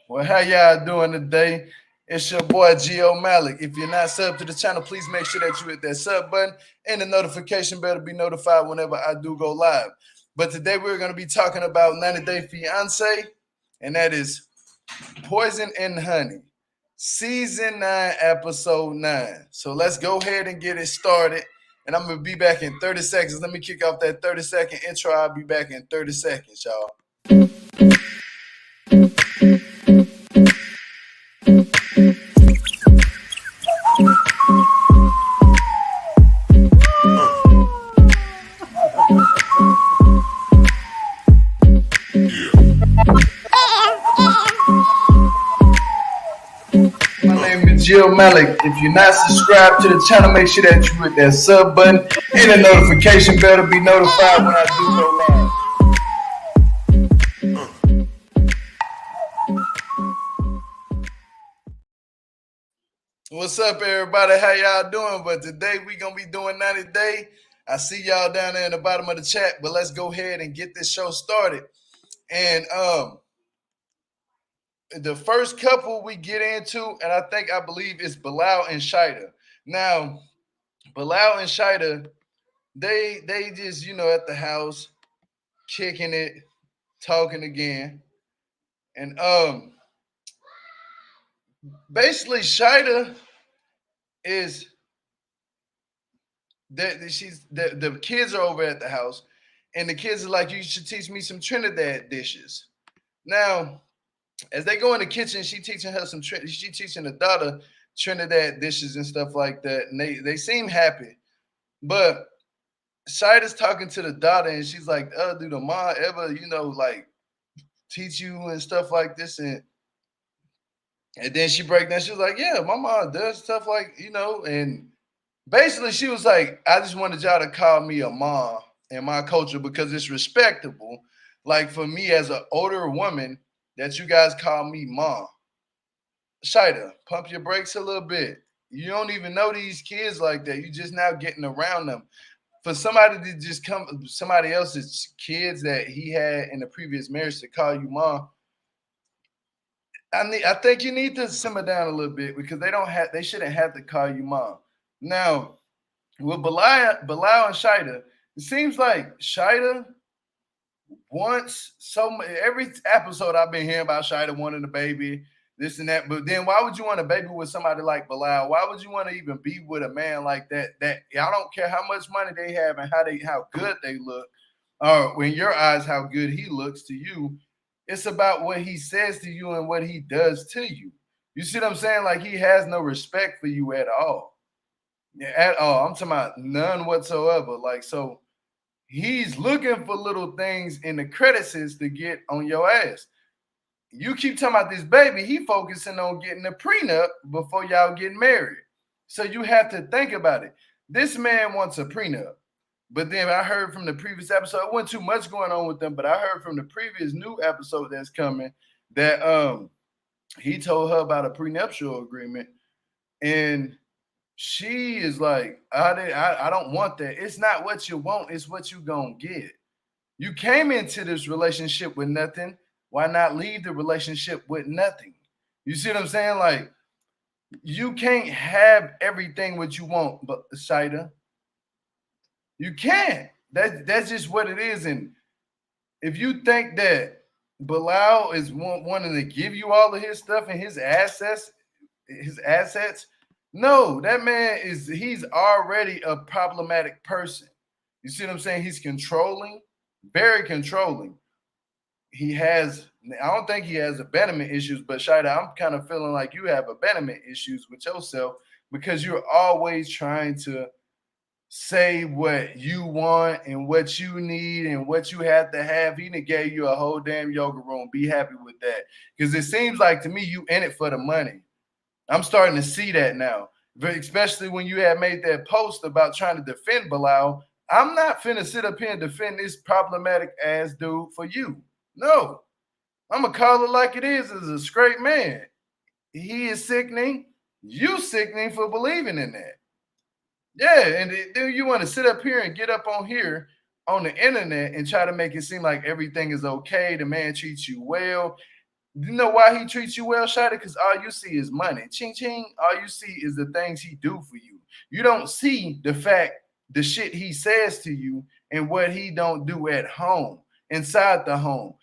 Well, how y'all doing today? It's your boy GEOMALak. If you're not subbed to the channel, please make sure that you hit that sub button and the notification bell to be notified whenever I do go live. But today we're going to be talking about 90 Day Fiance, and that is Poison and Honey, Season 9, Episode 9. So let's go ahead and get it started. And I'm going to be back in 30 seconds. Let me kick off that 30-second intro. I'll be back in 30 seconds, y'all. GEOMALak. If you're not subscribed to the channel, make sure that you hit that sub button and the notification bell to be notified when I do go live. What's up, everybody? How y'all doing? But today we gonna be doing 90 Day. I see y'all down there in the bottom of the chat, but let's go ahead and get this show started. And the first couple we get into, and I believe it's Bilal and Shaeeda. Now, Bilal and Shaeeda, they just, at the house, kicking it, talking again. And basically Shaeeda is that the kids are over at the house, and the kids are like, you should teach me some Trinidad dishes. Now, as they go in the kitchen, she teaching the daughter Trinidad dishes and stuff like that. And they seem happy. But Shaeeda's talking to the daughter, and she's like, do the mom ever, like teach you and stuff like this? And then she break down. She was like, yeah, my mom does stuff like, and basically she was like, I just wanted y'all to call me a mom in my culture because it's respectable. Like for me as an older woman, that you guys call me mom. Shaeeda, pump your brakes a little bit. You don't even know these kids like that. You just now getting around them. For somebody to just somebody else's kids that he had in the previous marriage to call you mom, I think you need to simmer down a little bit because they shouldn't have to call you mom. Now, with Bilal and Shaeeda, it seems like Shaeeda wants every episode I've been hearing about Shaeeda wanting a baby, this and that. But then why would you want a baby with somebody like Bilal? Why would you want to even be with a man like that? That I don't care how much money they have and how good they look, or in your eyes how good he looks to you. It's about what he says to you and what he does to you. You see what I'm saying? Like he has no respect for you at all. Yeah, at all. I'm talking about none whatsoever. Like so. He's looking for little things in the credits to get on your ass. You keep talking about this baby, he focusing on getting a prenup before y'all get married. So you have to think about it. This man wants a prenup. But then I heard from the previous episode, it wasn't too much going on with them, but I heard from the previous new episode that's coming that he told her about a prenuptial agreement. And she is like, I don't want that. It's not what you want, it's what you gonna get. You came into this relationship with nothing. Why not leave the relationship with nothing? You see what I'm saying? Like, you can't have everything what you want, but Shaeeda, you can't. That's just what it is. And if you think that Bilal is wanting to give you all of his stuff and his assets, no, that man he's already a problematic person. You see what I'm saying? He's controlling, very controlling. I don't think he has abandonment issues, but Shaeeda, I'm kind of feeling like you have abandonment issues with yourself because you're always trying to say what you want and what you need and what you have to have. He done gave you a whole damn yoga room. Be happy with that. Because it seems like to me you in it for the money. I'm starting to see that now, especially when you had made that post about trying to defend Bilal. I'm not finna sit up here and defend this problematic ass dude for you. No, I'm gonna call it like it is as a straight man. He is sickening. You sickening for believing in that. Yeah, and then you want to sit up here and get up on here on the internet and try to make it seem like everything is okay. The man treats you well. You know why he treats you well, Shada? Because all you see is money. Ching ching. All you see is the things he do for you. You don't see the fact, the shit he says to you, and what he don't do at home, inside the home.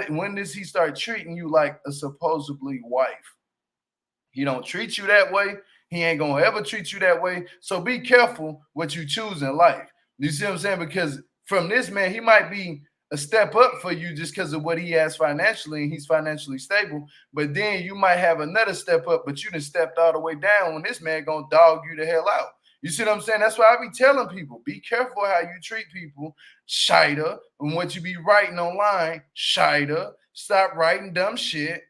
When does he start treating you like a supposedly wife? He don't treat you that way. He ain't gonna ever treat you that way. So be careful what you choose in life. You see what I'm saying? Because from this man, he might be a step up for you just because of what he has financially, and he's financially stable. But then you might have another step up, but you done stepped all the way down when this man gonna dog you the hell out. You see what I'm saying? That's why I be telling people, be careful how you treat people, Shaeeda, and what you be writing online, Shaeeda. Stop writing dumb shit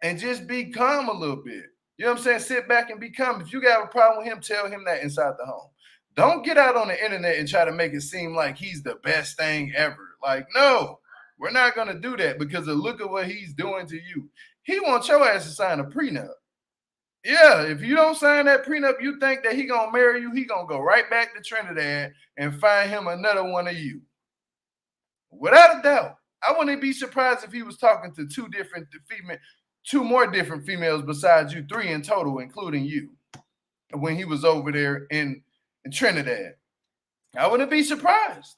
and just be calm a little bit. You know what I'm saying? Sit back and be calm. If you got a problem with him, tell him that inside the home. Don't get out on the internet and try to make it seem like he's the best thing ever. Like, no, we're not going to do that because of look at what he's doing to you. He wants your ass to sign a prenup. Yeah, if you don't sign that prenup, you think that he going to marry you, he going to go right back to Trinidad and find him another one of you. Without a doubt. I wouldn't be surprised if he was talking to two more different females besides you, 3 in total, including you, when he was over there in Trinidad. I wouldn't be surprised.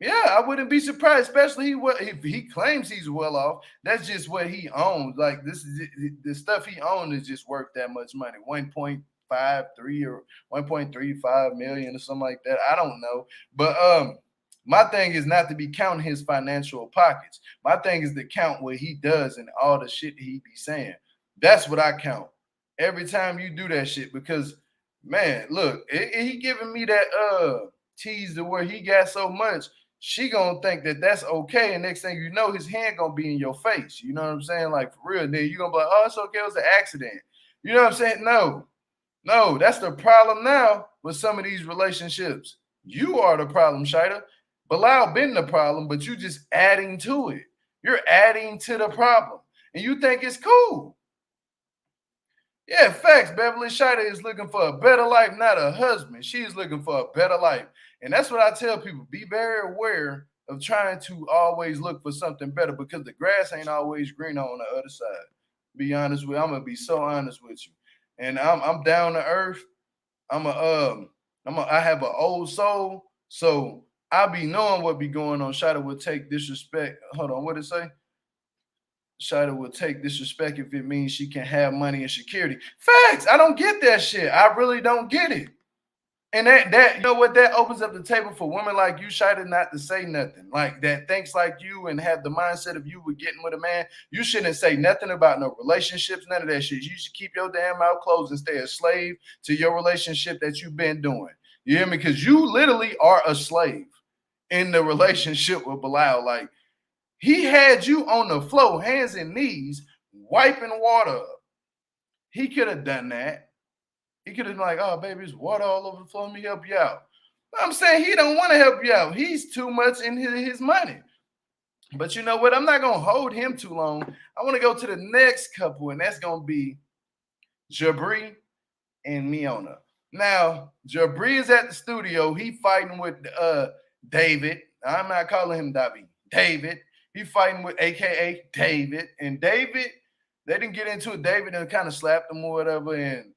Yeah, I wouldn't be surprised, especially if he claims he's well off. That's just what he owns. Like the stuff he owns is just worth that much money, 1.53 or 1.35 million or something like that. I don't know, but my thing is not to be counting his financial pockets. My thing is to count what he does and all the shit he be saying. That's what I count every time you do that shit. Because man, look, he giving me that tease to where he got so much. She gonna think that that's okay, and next thing you know, his hand gonna be in your face. You know what I'm saying? Like for real. Then you gonna be like, oh, it's okay, it was an accident. You know what I'm saying? No, that's the problem now with some of these relationships. You are the problem, Shaeeda. Bilal been the problem, but you just adding to it. You're adding to the problem, and you think it's cool. Yeah, facts. Beverly Shaeeda is looking for a better life, not a husband. She's looking for a better life. And that's what I tell people. Be very aware of trying to always look for something better because the grass ain't always green on the other side. Be honest with you. I'm gonna be so honest with you. And I'm down to earth. I have an old soul. So I be knowing what be going on. Shaeeda will take disrespect. Hold on, what did it say? Shaeeda will take disrespect if it means she can have money and security. Facts. I don't get that shit. I really don't get it. And that you know what, that opens up the table for women like you, Shaeeda, not to say nothing. Like that thinks like you and have the mindset of you with getting with a man. You shouldn't say nothing about no relationships, none of that shit. You should keep your damn mouth closed and stay a slave to your relationship that you've been doing. You hear me? Because you literally are a slave in the relationship with Bilal. Like, he had you on the floor, hands and knees, wiping water up. He could have done that. He could have been like, oh, baby, there's water all over the floor. Let me help you out. But I'm saying he don't want to help you out. He's too much in his money. But you know what? I'm not going to hold him too long. I want to go to the next couple, and that's going to be Jibri and Miona. Now, Jibri is at the studio. He fighting with David. I'm not calling him David. David. He fighting with AKA David. And David, they didn't get into it. David and kind of slapped him or whatever. And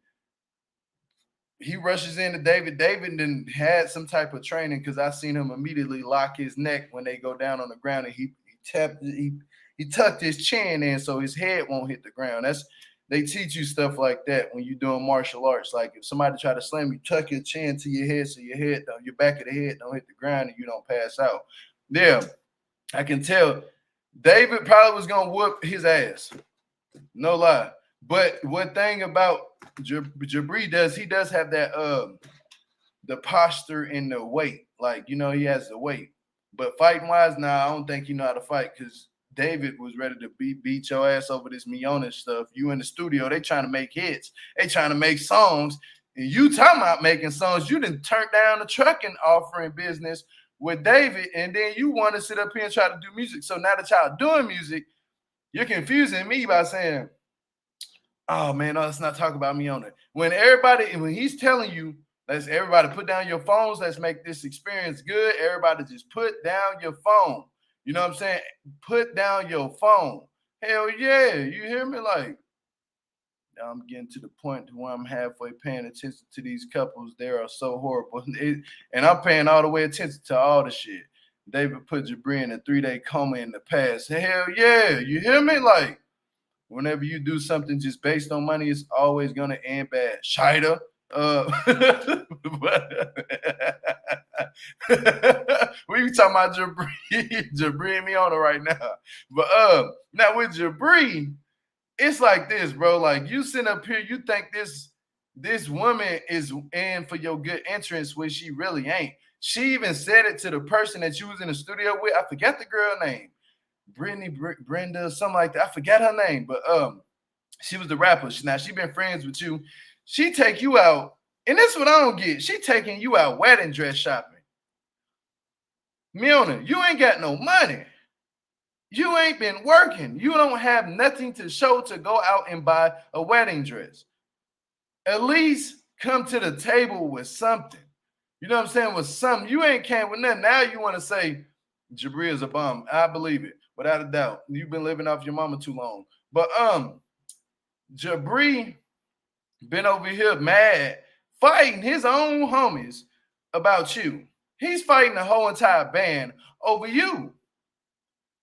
he rushes into David. David then had some type of training because I seen him immediately lock his neck when they go down on the ground, and he tucked his chin in so his head won't hit the ground. They teach you stuff like that when you're doing martial arts. Like if somebody try to slam you, tuck your chin to your head so your back of the head don't hit the ground and you don't pass out. Yeah, I can tell David probably was gonna whoop his ass. No lie. But one thing about Jibri he does have that the posture and the weight. Like, you know, he has the weight. But fighting wise, I don't think you know how to fight because David was ready to beat your ass over this Miona stuff. You in the studio, they trying to make hits. They trying to make songs. And you talking about making songs. You didn't turn down the trucking offering business with David, and then you want to sit up here and try to do music. So now that y'all doing music, you're confusing me by saying, oh man, let's not talk about Miona. When he's telling you, let's everybody put down your phones, let's make this experience good. Everybody just put down your phone. You know what I'm saying? Put down your phone. Hell yeah, you hear me? Like, now I'm getting to the point where I'm halfway paying attention to these couples. They are so horrible. And I'm paying all the way attention to all the shit. David put Jibri in a 3-day coma in the past. Hell yeah, you hear me? Like, whenever you do something just based on money, it's always gonna end bad. Shaeeda. We talking about Jibri and Miona right now. But now with Jibri, it's like this, bro. Like you sitting up here, you think this woman is in for your good entrance when she really ain't. She even said it to the person that you was in the studio with. I forget the girl name. Brittany, Brenda, something like that. I forget her name, but she was the rapper. Now she been friends with you. She take you out, and this is what I don't get. She taking you out wedding dress shopping. Miona, you ain't got no money. You ain't been working. You don't have nothing to show to go out and buy a wedding dress. At least come to the table with something. You know what I'm saying? With something. You ain't came with nothing. Now you want to say Jibri is a bum. I believe it, without a doubt. You've been living off your mama too long. But Jibri been over here mad, fighting his own homies about you. He's fighting the whole entire band over you.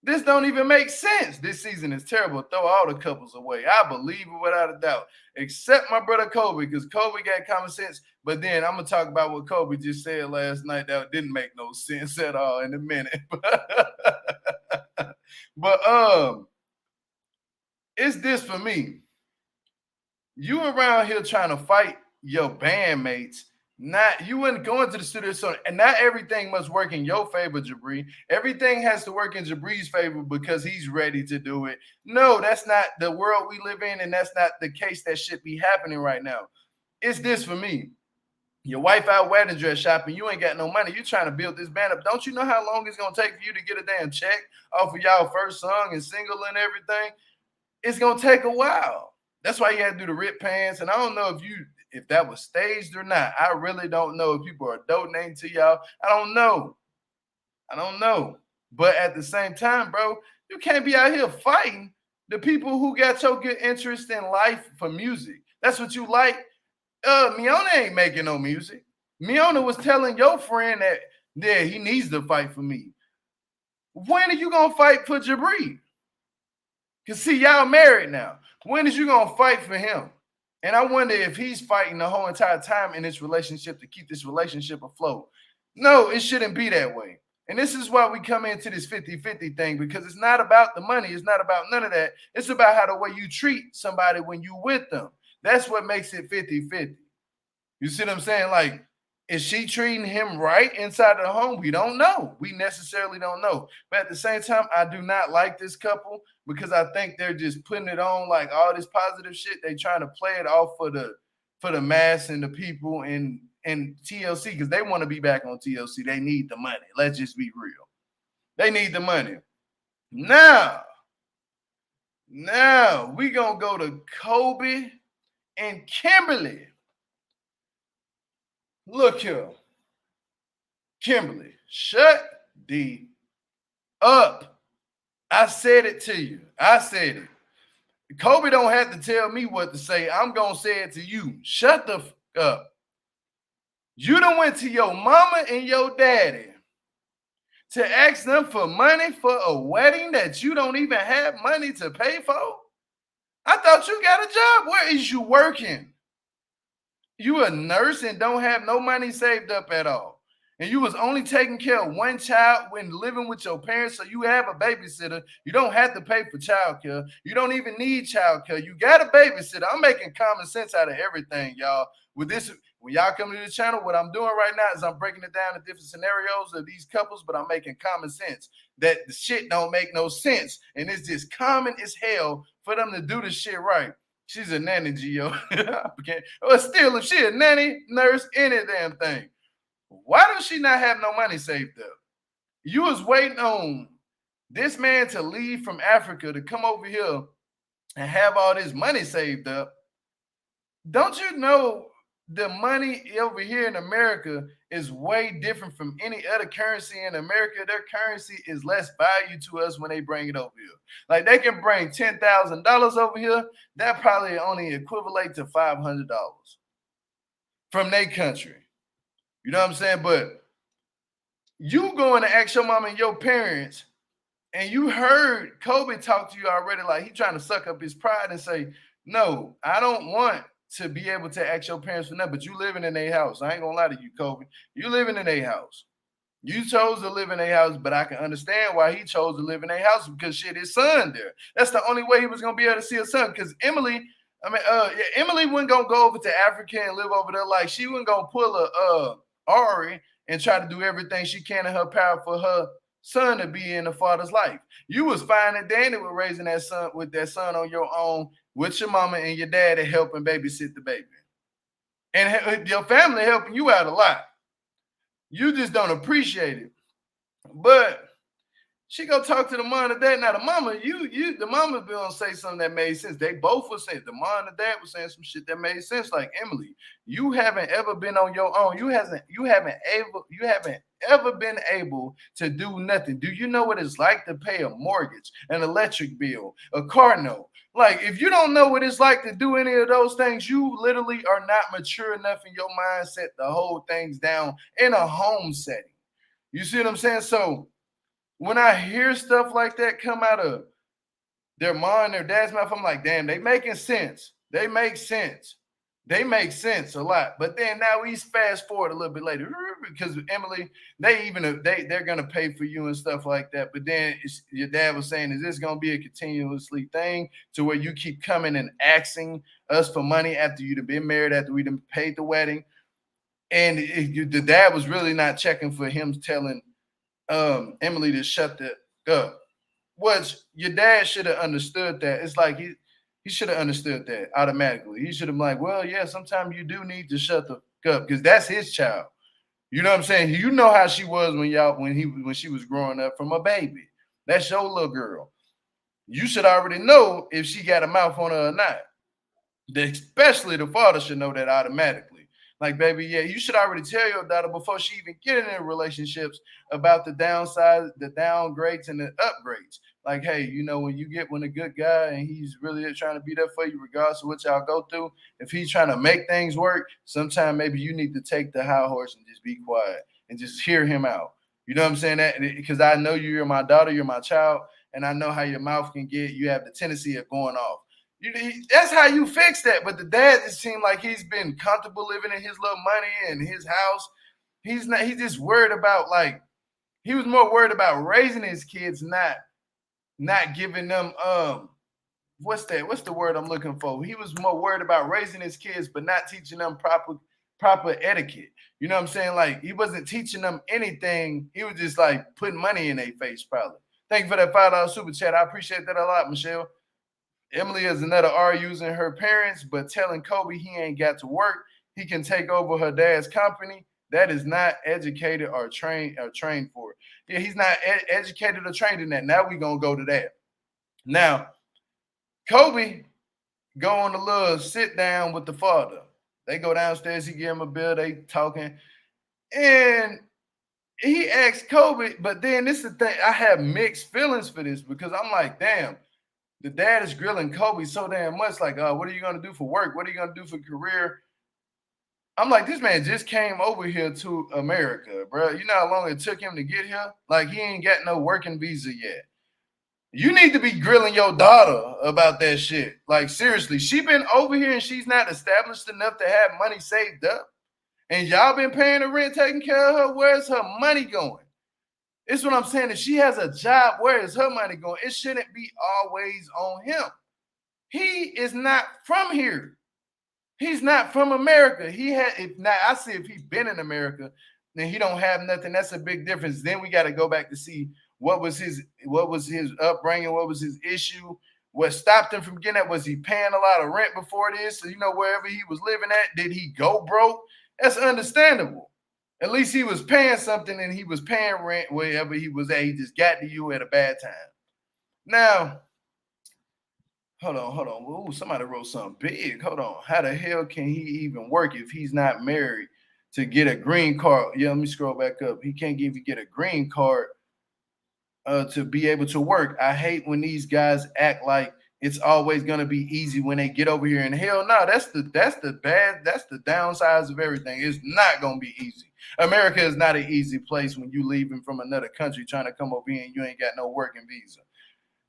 This don't even make sense. This season is terrible. Throw all the couples away. I believe it without a doubt. Except my brother Kobe, because Kobe got common sense. But then I'm going to talk about what Kobe just said last night that didn't make no sense at all in a minute. But it's this for me. You around here trying to fight your bandmates. Not you wouldn't go into the studio, so and not everything must work in your favor, Jibri. Everything has to work in Jabri's favor because he's ready to do it. No, that's not the world we live in, and that's not the case that should be happening right now. It's this for me. Your wife out wedding dress shopping, you ain't got no money. You trying to build this band up. Don't you know how long it's gonna take for you to get a damn check off of y'all first song and single and everything? It's gonna take a while. That's why you had to do the rip pants. And I don't know if that was staged or not. I really don't know if people are donating to y'all. I don't know. But at the same time, bro, you can't be out here fighting the people who got your good interest in life for music. That's what you like. Miona ain't making no music. Miona was telling your friend that he needs to fight for me. When are you gonna fight for Jibri? Because see, y'all married now. When is you gonna fight for him? And I wonder if he's fighting the whole entire time in this relationship to keep this relationship afloat. No, it shouldn't be that way. And this is why we come into this 50-50 thing, because it's not about the money. It's not about none of that. It's about how the way you treat somebody when you with them. That's what makes it 50-50. You see what I'm saying? Like, is she treating him right inside of the home? We don't know. We necessarily don't know. But at the same time, I do not like this couple because I think they're just putting it on like all this positive shit. They trying to play it off for the mass and the people and TLC because they want to be back on TLC. They need the money. Let's just be real. They need the money. Now we gonna go to Kobe and Kimberly. Look here. Kimberly, shut the up. I said it to you. I said it. Kobe don't have to tell me what to say. I'm going to say it to you. Shut the up. You done went to your mama and your daddy to ask them for money for a wedding that you don't even have money to pay for? I thought you got a job. Where is you working? You a nurse and don't have no money saved up at all. And you was only taking care of one child when living with your parents, so you have a babysitter. You don't have to pay for childcare. You don't even need childcare. You got a babysitter. I'm making common sense out of everything, y'all. With this, when y'all come to the channel, what I'm doing right now is I'm breaking it down to different scenarios of these couples, but I'm making common sense. That the shit don't make no sense. And it's just common as hell for them to do the shit right. She's a nanny, Gio. Okay. But still, if she a nanny, nurse, any damn thing, why does she not have no money saved up? You was waiting on this man to leave from Africa to come over here and have all this money saved up. Don't you know the money over here in America is way different from any other currency in America. Their currency is less value to us when they bring it over here. Like they can bring $10,000 over here, that probably only equivalent to $500 from their country. You know what I'm saying? But you going to ask your mom and your parents, and you heard Kobe talk to you already, like he trying to suck up his pride and say, "No, I don't want to be able to ask your parents for nothing." But you living in a house. I ain't gonna lie to you, Kobe. You living in a house. You chose to live in a house, but I can understand why he chose to live in a house because shit, his son there. That's the only way he was gonna be able to see his son. Because Emily, Emily wasn't gonna go over to Africa and live over there. Like she wasn't gonna pull a Ari and try to do everything she can in her power for her son to be in the father's life. You was fine and dandy with raising that son with that son on your own with your mama and your daddy helping babysit the baby, and your family helping you out a lot. You just don't appreciate it. But she go talk to the mom and dad. Now the mama, the mama be gonna say something that made sense. They both were saying, the mom and the dad was saying some shit that made sense. Like, Emily, you haven't ever been on your own. You haven't ever been able to do nothing. Do you know what it's like to pay a mortgage, an electric bill, a car note? Like, if you don't know what it's like to do any of those things, you literally are not mature enough in your mindset to hold things down in a home setting. You see what I'm saying? So when I hear stuff like that come out of their mom, their dad's mouth, I'm like, damn, they making sense. They make sense. They make sense a lot. But then now we fast forward a little bit later because Emily, they're gonna pay for you and stuff like that. But then your dad was saying, is this gonna be a continuously thing to where you keep coming and asking us for money after you've been married, after we've paid the wedding? And the dad was really not checking for him telling Emily to shut the up. Which your dad should have understood that. It's like he should have understood that automatically. He should have been like, well, yeah, sometimes you do need to shut the up because that's his child. You know what I'm saying? You know how she was when she was growing up from a baby. That's your little girl. You should already know if she got a mouth on her or not. Especially the father should know that automatically. Like, baby, yeah, you should already tell your daughter before she even get into relationships about the downside, the downgrades, and the upgrades. Like, hey, when a good guy and he's really trying to be there for you, regardless of what y'all go through, if he's trying to make things work, sometimes maybe you need to take the high horse and just be quiet and just hear him out. You know what I'm saying? That because I know you're my daughter, you're my child, and I know how your mouth can get. You have the tendency of going off. That's how you fix that. But the dad just seemed like he's been comfortable living in his little money and his house. He's not. He's just worried about he was more worried about raising his kids, not giving them what's the word I'm looking for? He was more worried about raising his kids, but not teaching them proper etiquette. You know what I'm saying? Like he wasn't teaching them anything. He was just like putting money in their face, probably. Thank you for that $5 super chat. I appreciate that a lot, Michelle. Emily is another R using her parents, but telling Kobe he ain't got to work. He can take over her dad's company. That is not educated or trained for. Yeah, he's not educated or trained in that. Now we're gonna go to that. Now, Kobe go on a little sit down with the father. They go downstairs, he give him a bill, they talking. And he asked Kobe, but then this is the thing, I have mixed feelings for this because I'm like, damn, the dad is grilling Kobe so damn much. Like, what are you gonna do for work? What are you gonna do for career? I'm like, this man just came over here to America, bro. You know how long it took him to get here? Like, he ain't got no working visa yet. You need to be grilling your daughter about that shit. Like, seriously, she been over here and she's not established enough to have money saved up. And y'all been paying her rent, taking care of her. Where's her money going? It's what I'm saying. If she has a job, where is her money going? It shouldn't be always on him. He is not from here. He's not from America. I see if he's been in America, then he don't have nothing. That's a big difference. Then we got to go back to see what was his upbringing, what was his issue, what stopped him from getting that. Was he paying a lot of rent before this? So, wherever he was living at, did he go broke? That's understandable. At least he was paying something and he was paying rent wherever he was at. He just got to you at a bad time. Now, hold on. Ooh, somebody wrote something big. Hold on. How the hell can he even work if he's not married to get a green card. Yeah, let me scroll back up. He can't even get a green card to be able to work. I hate when these guys act like it's always gonna be easy when they get over here. And hell no, that's the downsides of everything. It's not gonna be easy. America is not an easy place when you leaving from another country trying to come over here and you ain't got no working visa.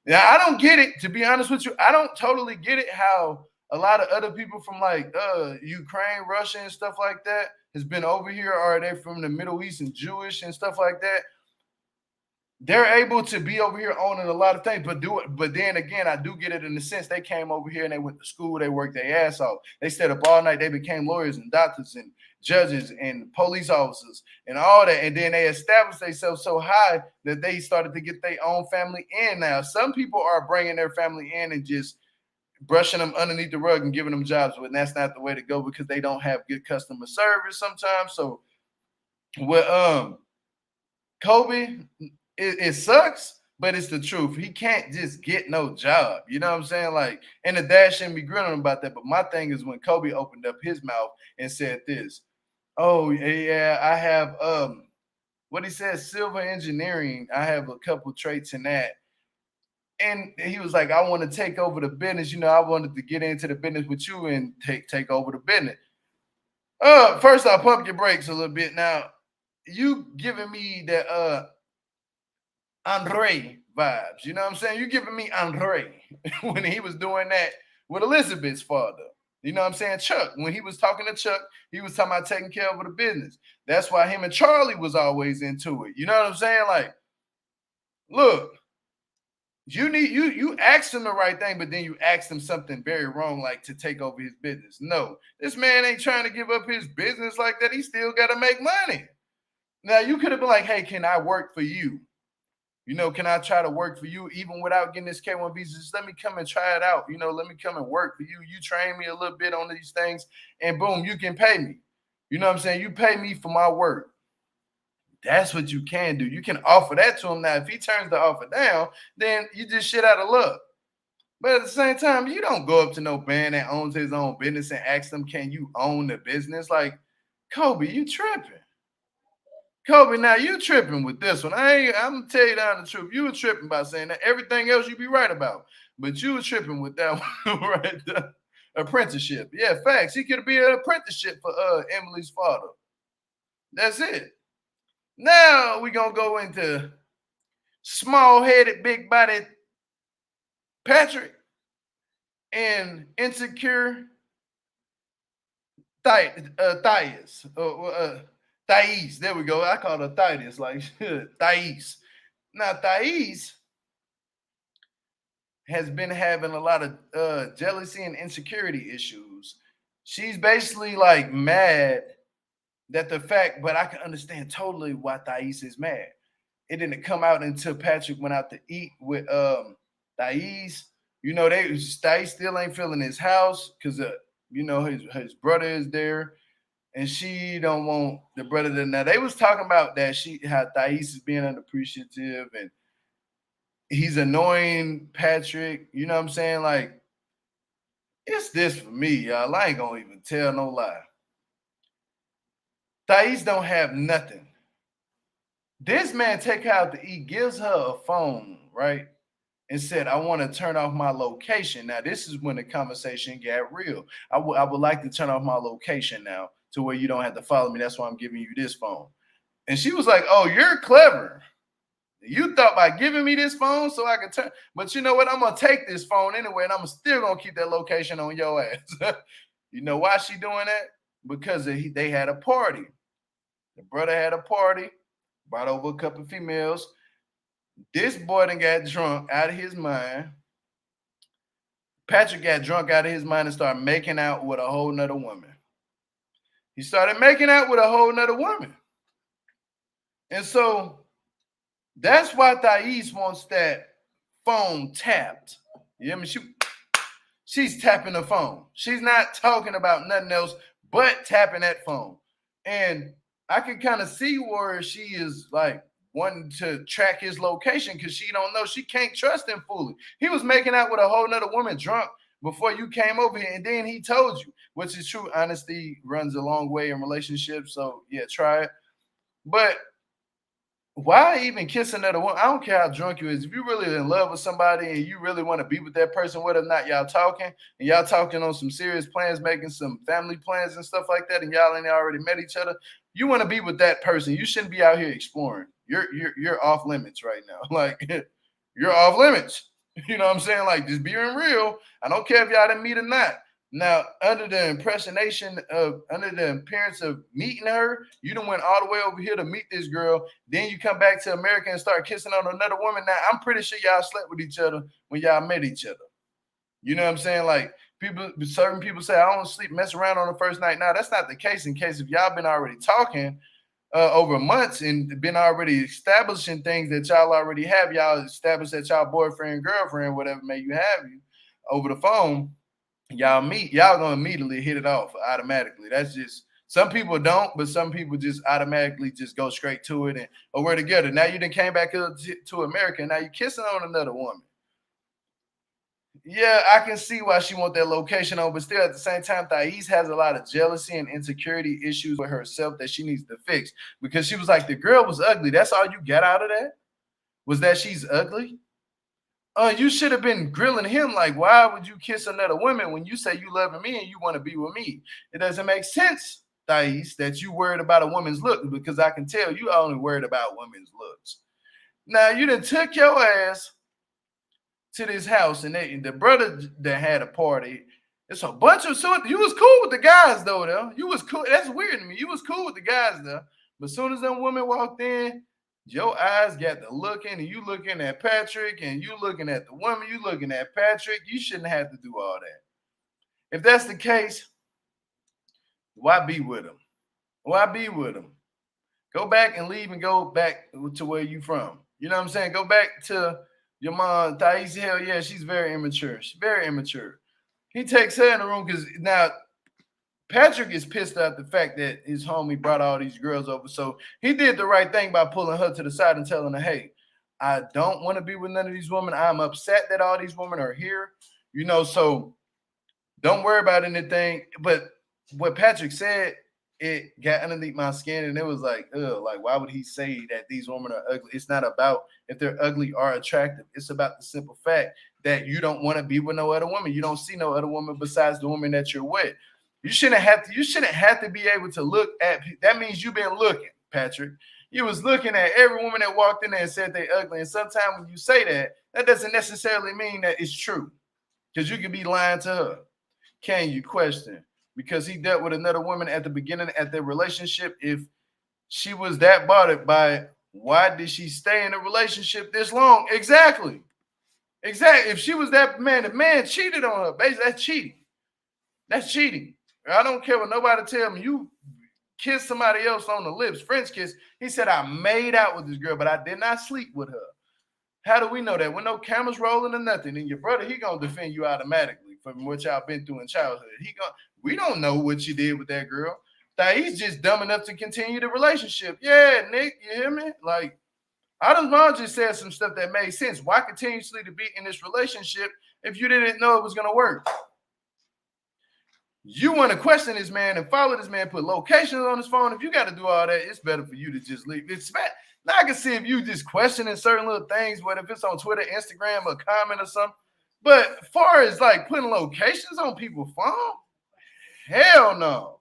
Now I don't get it, to be honest with you. I don't totally get it how a lot of other people from like Ukraine, Russia, and stuff like that has been over here, or they're from the Middle East and Jewish and stuff like that. They're able to be over here owning a lot of things, but do it. But then again, I do get it in the sense they came over here and they went to school, they worked their ass off. They stayed up all night, they became lawyers and doctors and judges and police officers and all that. And then they established themselves so high that they started to get their own family in. Now, some people are bringing their family in and just brushing them underneath the rug and giving them jobs, but that's not the way to go because they don't have good customer service sometimes. So with Kobe, it sucks, but it's the truth. He can't just get no job. You know what I'm saying? Like, and the dad shouldn't be grilling about that. But my thing is when Kobe opened up his mouth and said this, oh yeah, I have what he said, silver engineering. I have a couple traits in that. And he was like, I want to take over the business. You know, I wanted to get into the business with you and take over the business. First I'll pump your brakes a little bit. Now, you giving me the Andre vibes. You know what I'm saying? You're giving me Andre when he was doing that with Elizabeth's father. You know what I'm saying? Chuck. When he was talking to Chuck, he was talking about taking care of the business. That's why him and Charlie was always into it. You know what I'm saying? Like, look, you asked him the right thing, but then you asked him something very wrong, like to take over his business. No, this man ain't trying to give up his business like that. He still got to make money. Now, you could have been like, hey, can I work for you? You know, can I try to work for you even without getting this K1 visa? Just let me come and try it out. You know, let me come and work for you. You train me a little bit on these things, and boom, you can pay me. You know what I'm saying? You pay me for my work. That's what you can do. You can offer that to him. Now, if he turns the offer down, then you just shit out of luck. But at the same time, you don't go up to no man that owns his own business and ask them, can you own the business? Like, Kobe, you tripping. Kobe, now you tripping with this one. I'm gonna tell you down the truth. You were tripping by saying that. Everything else you be right about, but you were tripping with that one right there. Apprenticeship. Yeah, facts. He could be an apprenticeship for Emily's father. That's it. Now we gonna go into small-headed, big-bodied Patrick and insecure Thais. Thais. There we go. I call her Thais, like Thais. Now, Thais has been having a lot of jealousy and insecurity issues. She's basically like mad that the fact, but I can understand totally why Thais is mad. It didn't come out until Patrick went out to eat with Thais. You know, Thais still ain't feeling his house because you know his brother is there. And she don't want the brother to. Now they was talking about that how Thais is being unappreciative and he's annoying Patrick. You know what I'm saying? Like, it's this for me, y'all. I ain't gonna even tell no lie. Thais don't have nothing. This man take her out to eat, gives her a phone, right? And said, I want to turn off my location. Now, this is when the conversation got real. I would like to turn off my location now to where you don't have to follow me. That's why I'm giving you this phone. And she was like, oh, you're clever. You thought by giving me this phone so I could turn, but you know what? I'm going to take this phone anyway, and I'm still going to keep that location on your ass. You know why she doing that? Because they had a party. The brother had a party, brought over a couple of females. This boy done got drunk out of his mind. Patrick got drunk out of his mind and started making out with a whole nother woman. He started making out with a whole nother woman. And so that's why Thais wants that phone tapped. You know what I mean? She's tapping the phone. She's not talking about nothing else but tapping that phone. And I can kind of see where she is like wanting to track his location because she don't know. She can't trust him fully. He was making out with a whole nother woman drunk before you came over here, and then he told you, which is true. Honesty runs a long way in relationships. So yeah, try it. But why even kiss another woman? I don't care how drunk you is. If you really in love with somebody and you really want to be with that person, whether or not y'all talking, and y'all talking on some serious plans, making some family plans and stuff like that, and y'all ain't already met each other, you want to be with that person. You shouldn't be out here exploring. You're off limits right now. Like you're off limits. You know what I'm saying? Like just being real. I don't care if y'all didn't meet or not. Now, under the appearance of meeting her, you done went all the way over here to meet this girl. Then you come back to America and start kissing on another woman. Now, I'm pretty sure y'all slept with each other when y'all met each other. You know what I'm saying? Like certain people say, I don't sleep, mess around on the first night. Now, that's not the case. In case if y'all been already talking over months and been already establishing things that y'all already have, y'all established that y'all boyfriend, girlfriend, whatever may you have you over the phone. Y'all meet, y'all gonna immediately hit it off automatically. That's just some people don't, but some people just automatically just go straight to it and or we're together. Now you done came back to America, and now you're kissing on another woman. Yeah, I can see why she want that location on, but still at the same time, Thais has a lot of jealousy and insecurity issues with herself that she needs to fix because she was like, the girl was ugly. That's all you got out of that? Was that she's ugly? You should have been grilling him like, why would you kiss another woman when you say you loving me and you want to be with me? It doesn't make sense, Thais, that you worried about a woman's look because I can tell you only worried about women's looks. Now you done took your ass to this house and the brother that had a party. It's a bunch of you was cool with the guys though. You was cool. That's weird to me. You was cool with the guys though. But as soon as them women walked in, your eyes got to looking, and you looking at Patrick, and you looking at the woman, you looking at Patrick. You shouldn't have to do all that. If that's the case, why be with him? Why be with him? Go back and leave and go back to where you from. You know what I'm saying? Go back to your mom, Thais. Hell yeah, she's very immature. She's very immature. He takes her in the room because now Patrick is pissed at the fact that his homie brought all these girls over. So he did the right thing by pulling her to the side and telling her, hey, I don't want to be with none of these women. I'm upset that all these women are here. You know, so don't worry about anything. But what Patrick said, it got underneath my skin, and it was like, ugh, like, why would he say that these women are ugly? It's not about if they're ugly or attractive. It's about the simple fact that you don't want to be with no other woman. You don't see no other woman besides the woman that you're with. You shouldn't have to be able to look at. That means you've been looking, Patrick. You was looking at every woman that walked in there and said they ugly. And sometimes when you say that, that doesn't necessarily mean that it's true, because you could be lying to her. Can you question? Because he dealt with another woman at the beginning at their relationship. If she was that bothered by it, why did she stay in a relationship this long? Exactly. If she was that man, the man cheated on her. Basically, that's cheating. That's cheating. I don't care what nobody tell me. You kiss somebody else on the lips, French kiss. He said, I made out with this girl, but I did not sleep with her. How do we know that? With no cameras rolling or nothing. And your brother, he gonna defend you automatically from what y'all been through in childhood. We don't know what you did with that girl. He's just dumb enough to continue the relationship. Yeah, Nick, you hear me? Like, Adam's mom just said some stuff that made sense. Why continuously to be in this relationship if you didn't know it was gonna work? You want to question this man and follow this man, put locations on his phone. If you got to do all that, it's better for you to just leave. Now I can see if you just questioning certain little things, whether if it's on Twitter, Instagram, or comment or something. But as far as like putting locations on people's phone, hell no.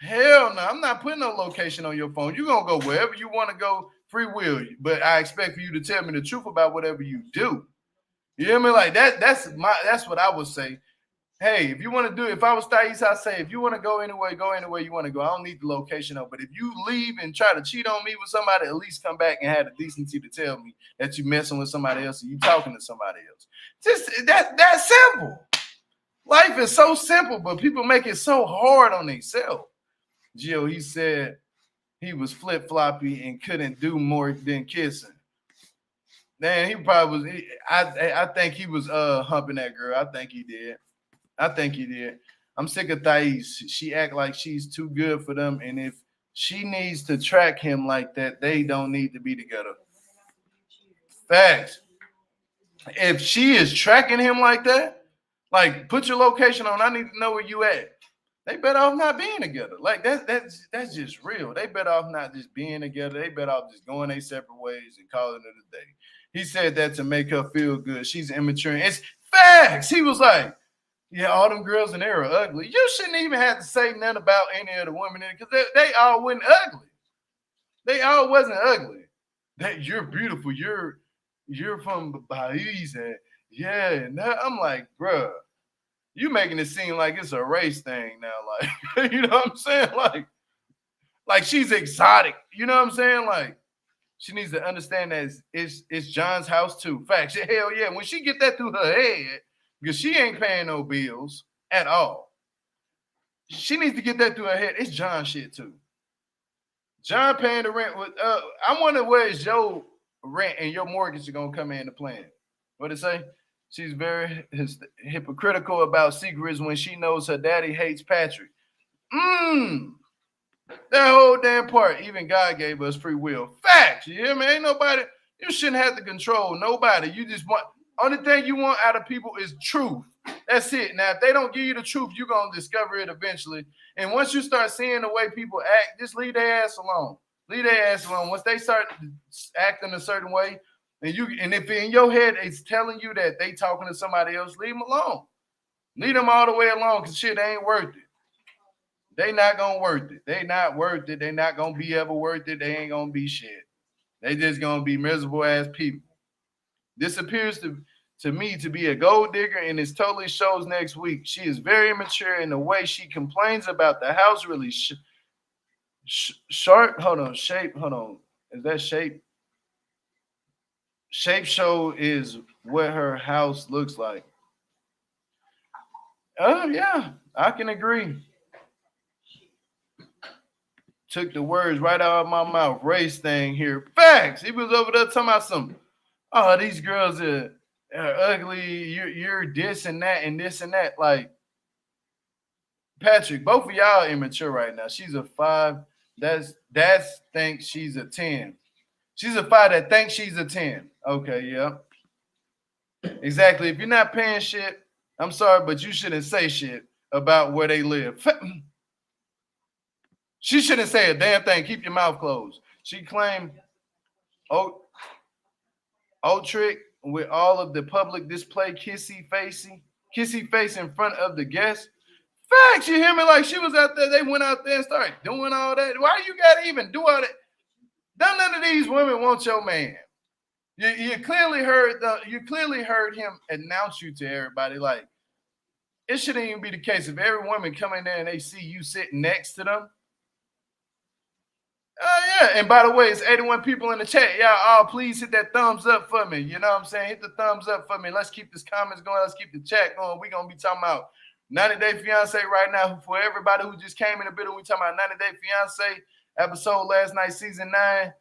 Hell no. I'm not putting no location on your phone. You're going to go wherever you want to go, free will. But I expect for you to tell me the truth about whatever you do. You hear me? Like that's what I would say. Hey, if you want to do it, if I was Thais, I'd say, if you want to go anywhere you want to go. I don't need the location up. But if you leave and try to cheat on me with somebody, at least come back and have the decency to tell me that you're messing with somebody else and you talking to somebody else. Just that's simple. Life is so simple, but people make it so hard on themselves. Gio, he said he was flip-floppy and couldn't do more than kissing. Man, he probably was. I think he was humping that girl. I think he did. I'm sick of Thais. She act like she's too good for them, and if she needs to track him like that, they don't need to be together. Facts. If she is tracking him like that, Like, put your location on. I need to know where you at. They better off not being together. Like that's just real. They better off not just being together. They better off just going their separate ways and calling it a day. He said that to make her feel good. She's immature. It's facts. He was like, yeah, all them girls in there are ugly. You shouldn't even have to say nothing about any of the women in it because they all wasn't ugly. They all wasn't ugly. That you're beautiful. You're from Belize, and yeah. And I'm like, bruh, you making it seem like it's a race thing now. Like, you know what I'm saying? Like she's exotic. You know what I'm saying? Like, she needs to understand that it's John's house too. Facts. Hell yeah. When she get that through her head, because she ain't paying no bills at all. She needs to get that through her head. It's John shit too. John paying the rent with I wonder where is your rent and your mortgage are gonna come into plan. What it say? She's very hypocritical about secrets when she knows her daddy hates Patrick. That whole damn part. Even God gave us free will. Facts. You hear me? Ain't nobody. You shouldn't have to control nobody. You just want. Only thing you want out of people is truth. That's it. Now, if they don't give you the truth, you're gonna discover it eventually. And once you start seeing the way people act, just leave their ass alone. Leave their ass alone. Once they start acting a certain way, and if in your head it's telling you that they talking to somebody else, leave them alone. Leave them all the way alone, because shit ain't worth it. They not gonna worth it. They not worth it. They not gonna be ever worth it. They ain't gonna be shit. They just gonna be miserable ass people. This appears to me to be a gold digger, and it totally shows next week. She is very immature in the way she complains about the house. Really sharp. Hold on, shape. Hold on. Is that shape? Shape show is what her house looks like. Oh yeah, I can agree. Took the words right out of my mouth. Race thing here. Facts. He was over there talking about some. Oh, these girls are ugly. You're this and that and this and that. Like, Patrick, both of y'all immature right now. She's a 5. That's thinks she's a 10. She's a 5 that thinks she's a 10. Okay, yeah. Exactly. If you're not paying shit, I'm sorry, but you shouldn't say shit about where they live. She shouldn't say a damn thing. Keep your mouth closed. She claimed trick with all of the public display kissy face in front of the guests. Facts, you hear me? Like, she was out there. They went out there and started doing all that. Why you gotta even do all that? None of these women want your man. You clearly heard him announce you to everybody. Like, it shouldn't even be the case. If every woman come in there and they see you sitting next to them. Yeah, and by the way, it's 81 people in the chat. Y'all all please hit that thumbs up for me. You know what I'm saying? Hit the thumbs up for me. Let's keep this comments going. Let's keep the chat going. We're going to be talking about 90 Day Fiance right now. For everybody who just came in the building, we're talking about 90 Day Fiance episode last night, season 9.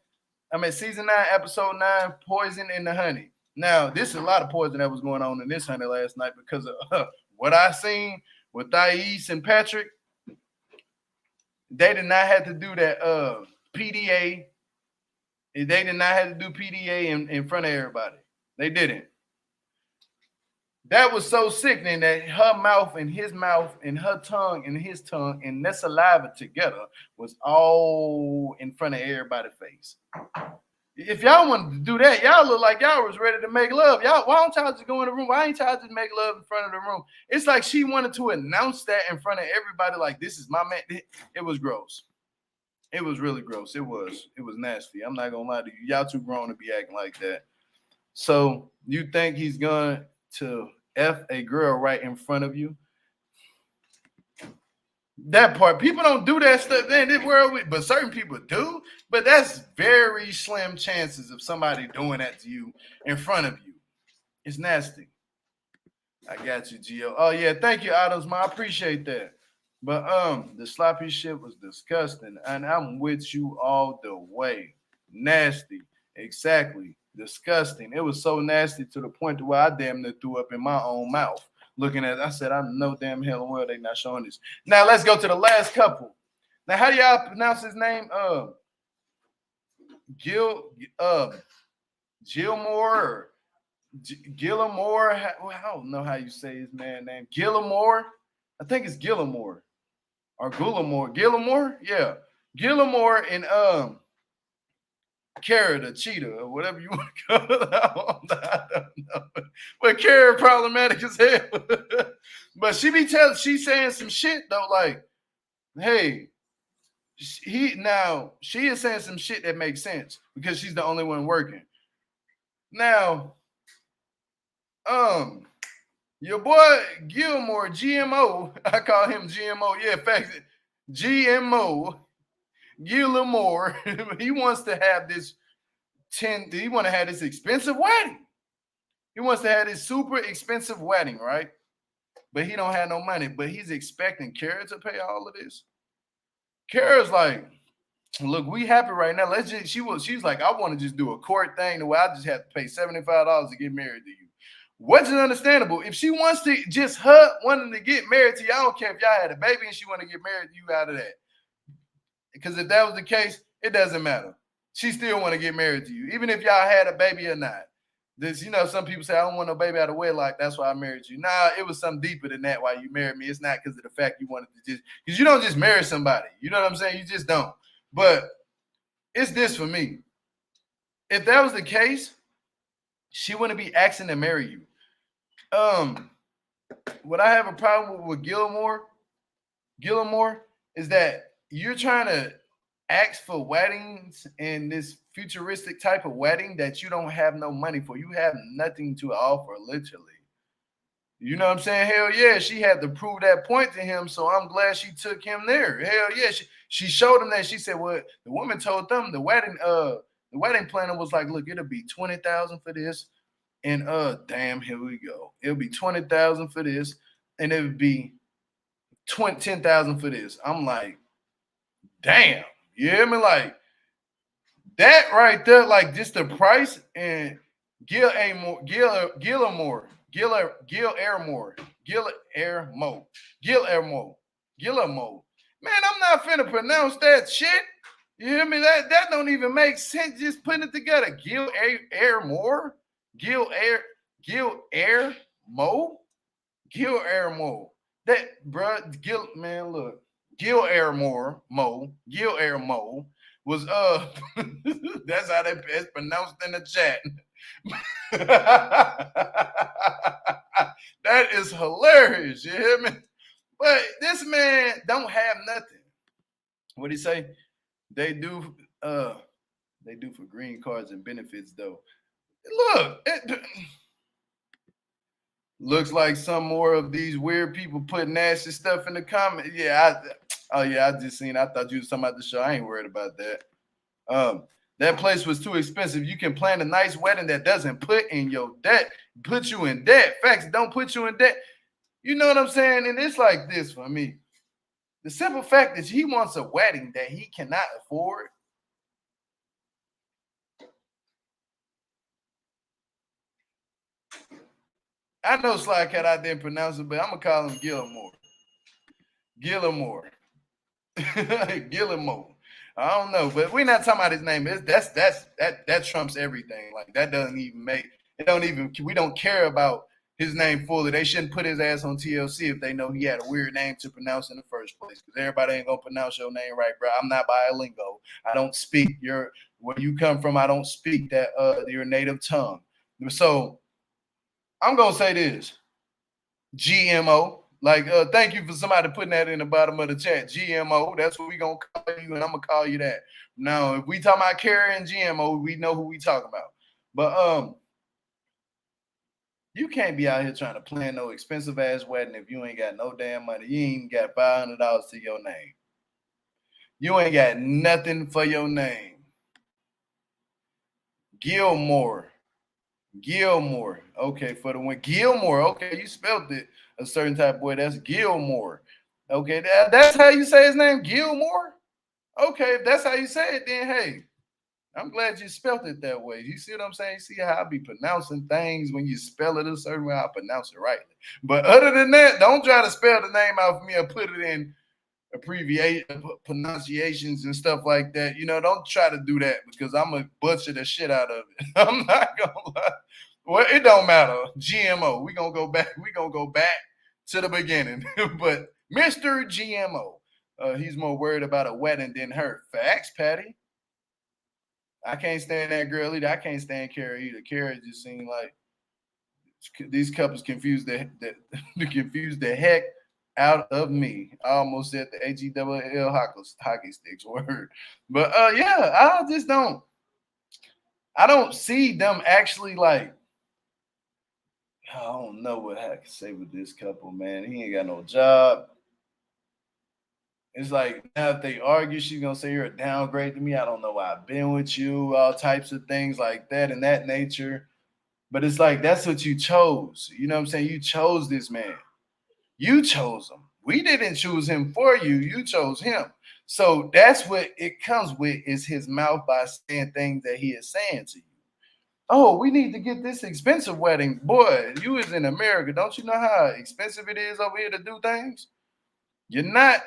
Season 9, episode 9, Poison in the Honey. Now, this is a lot of poison that was going on in this honey last night because of what I seen with Thais and Patrick. They did not have to do that PDA. They did not have to do PDA in front of everybody. They didn't. That was so sickening that her mouth and his mouth and her tongue and his tongue and their saliva together was all in front of everybody's face. If y'all wanted to do that, y'all look like y'all was ready to make love. Y'all, why don't y'all just go in the room? Why ain't y'all just make love in front of the room? It's like she wanted to announce that in front of everybody, like, this is my man. It was gross. It was really gross. It was nasty. I'm not gonna lie to you. Y'all too grown to be acting like that. So you think he's going to F a girl right in front of you? That part, people don't do that stuff in this world, but certain people do. But that's very slim chances of somebody doing that to you in front of you. It's nasty. I got you, Gio. Oh yeah, thank you, Adams. I appreciate that. But the sloppy shit was disgusting, and I'm with you all the way. Nasty, exactly, disgusting. It was so nasty to the point to where I damn near threw up in my own mouth. Looking at it, I said, I know damn hell and well they not showing this. Now let's go to the last couple. Now, how do y'all pronounce his name? Gilmore. Guillermo. I don't know how you say his man name. Guillermo. I think it's Guillermo or Guillermo. Guillermo, yeah. Guillermo and Kara the cheetah or whatever you want to call it. I don't know. But Kara problematic as hell. But she's saying some shit though, like, hey, she is saying some shit that makes sense because she's the only one working. Now, your boy Gilmore, GMO, I call him GMO. Yeah, facts. GMO, Gilmore, he wants to have this he want to have this expensive wedding. He wants to have this super expensive wedding, right? But he don't have no money. But he's expecting Kara to pay all of this. Kara's like, look, we happy right now. Let's just she's like, I want to just do a court thing the way I just have to pay $75 to get married to you. Which is understandable. If she wants to just her wanting to get married to you, I don't care if y'all had a baby and she want to get married to you out of that. Because if that was the case, it doesn't matter. She still want to get married to you, even if y'all had a baby or not. This, some people say, I don't want no baby out of wedlock. That's why I married you. Nah, it was something deeper than that why you married me. It's not because of the fact you wanted to just, because you don't just marry somebody. You know what I'm saying? You just don't. But it's this for me. If that was the case, she wouldn't be asking to marry you. What I have a problem with Gilmore is that you're trying to ask for weddings and this futuristic type of wedding that you don't have no money for. You have nothing to offer, literally. You know what I'm saying? Hell yeah, she had to prove that point to him, so I'm glad she took him there. Hell yeah, she showed him that. She said, well, the woman told them the wedding planner was like, look, it'll be $20,000 for this. And damn, here we go. It'll be $20,000 for this, and it would be $10,000 for this. I'm like, damn, you hear me? Like that right there, like just the price. And Guillermo. Man, I'm not finna pronounce that shit. You hear me? That don't even make sense. Just putting it together. Guillermo. That bruh, man, look. Guillermo was that's how it's pronounced in the chat. That is hilarious, you hear me? But this man don't have nothing. What'd he say? They do for green cards and benefits though. Look, it looks like some more of these weird people put nasty stuff in the comments. Yeah, I just seen. I thought you was talking about the show. I ain't worried about that. That place was too expensive. You can plan a nice wedding that doesn't put you in debt. Facts, don't put you in debt. You know what I'm saying? And it's like this for me. The simple fact is he wants a wedding that he cannot afford. I know Sly Cat, I didn't pronounce it, but I'm gonna call him Gilmore. Guillermo. I don't know, but we're not talking about his name. That trumps everything. Like that doesn't even make it. We don't care about his name fully. They shouldn't put his ass on TLC if they know he had a weird name to pronounce in the first place. Because everybody ain't gonna pronounce your name right, bro. I'm not bilingual. I don't speak where you come from. I don't speak that your native tongue. So I'm gonna say this, GMO. Like, thank you for somebody putting that in the bottom of the chat. GMO, that's what we gonna call you, and I'm gonna call you that. Now, if we talking about Carrie and GMO, we know who we talking about. But you can't be out here trying to plan no expensive ass wedding if you ain't got no damn money. You ain't got $500 to your name. You ain't got nothing for your name. Gilmore. Okay, for the win. Gilmore. Okay, you spelled it a certain type of way. That's Gilmore. Okay, that's how you say his name, Gilmore. Okay, if that's how you say it, then hey, I'm glad you spelled it that way. You see what I'm saying? You see how I be pronouncing things when you spell it a certain way, I pronounce it rightly. But other than that, don't try to spell the name out for me or put it in abbreviation pronunciations and stuff like that. Don't try to do that because I'm gonna butcher the shit out of it. I'm not gonna lie. Well, it don't matter. GMO. We gonna go back. We gonna go back to the beginning. But Mr. GMO, he's more worried about a wedding than her. Facts, Patty. I can't stand that girl either. I can't stand Kara either. Kara just seemed like these couples confuse confuse the heck out of me. I almost said the HELL hockey sticks word. But yeah, I don't see them actually like. I don't know what I can say with this couple, man. He ain't got no job. It's like now if they argue, she's gonna say you're a downgrade to me. I don't know why I've been with you, all types of things like that and that nature. But it's like that's what you chose. You know what I'm saying? You chose this man. You chose him. We didn't choose him for you. You chose him. So that's what it comes with is his mouth by saying things that he is saying to you. Oh, we need to get this expensive wedding. Boy, you is in America. Don't you know how expensive it is over here to do things? You're not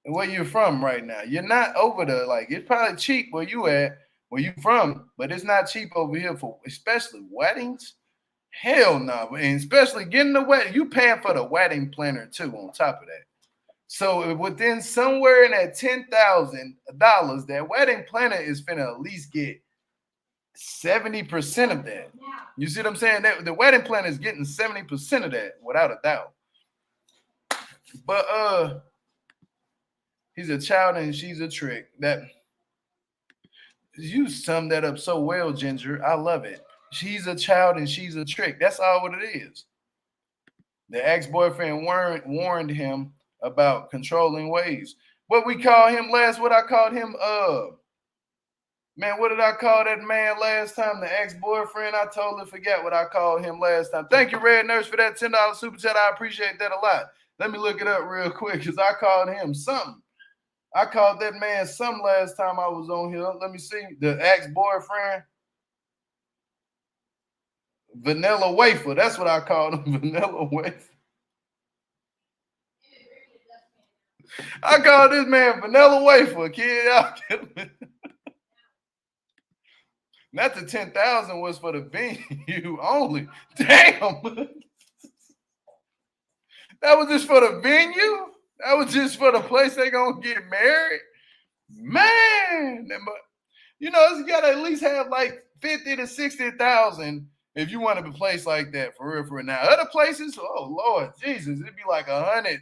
where you're from right now. You're not over there. Like, it's probably cheap where you at, where you from, but it's not cheap over here for especially weddings. Hell no. And especially getting the wedding. You paying for the wedding planner too on top of that. So within somewhere in that $10,000, that wedding planner is finna at least get 70% of that. You see what I'm saying? The wedding planner is getting 70% of that, without a doubt. But he's a child and she's a trick. That you summed that up so well, Ginger. I love it. She's a child and she's a trick. That's all what it is. The ex-boyfriend warned him about controlling ways. What we call him last, what I called him, man, what did I call that man last time? The ex-boyfriend? I totally forgot what I called him last time. Thank you, Red Nurse, for that $10 super chat. I appreciate that a lot. Let me look it up real quick because I called him something. I called that man something last time I was on here. Let me see. The ex-boyfriend. Vanilla Wafer. That's what I called him. Vanilla Wafer. I called this man Vanilla Wafer, kid. Not the 10,000 was for the venue only. Damn. That was just for the venue? That was just for the place they gonna get married? Man. You know, you gotta at least have like 50 to 60,000 if you want to be placed like that, for real, for real. Now, other places, oh Lord Jesus, it'd be like 100.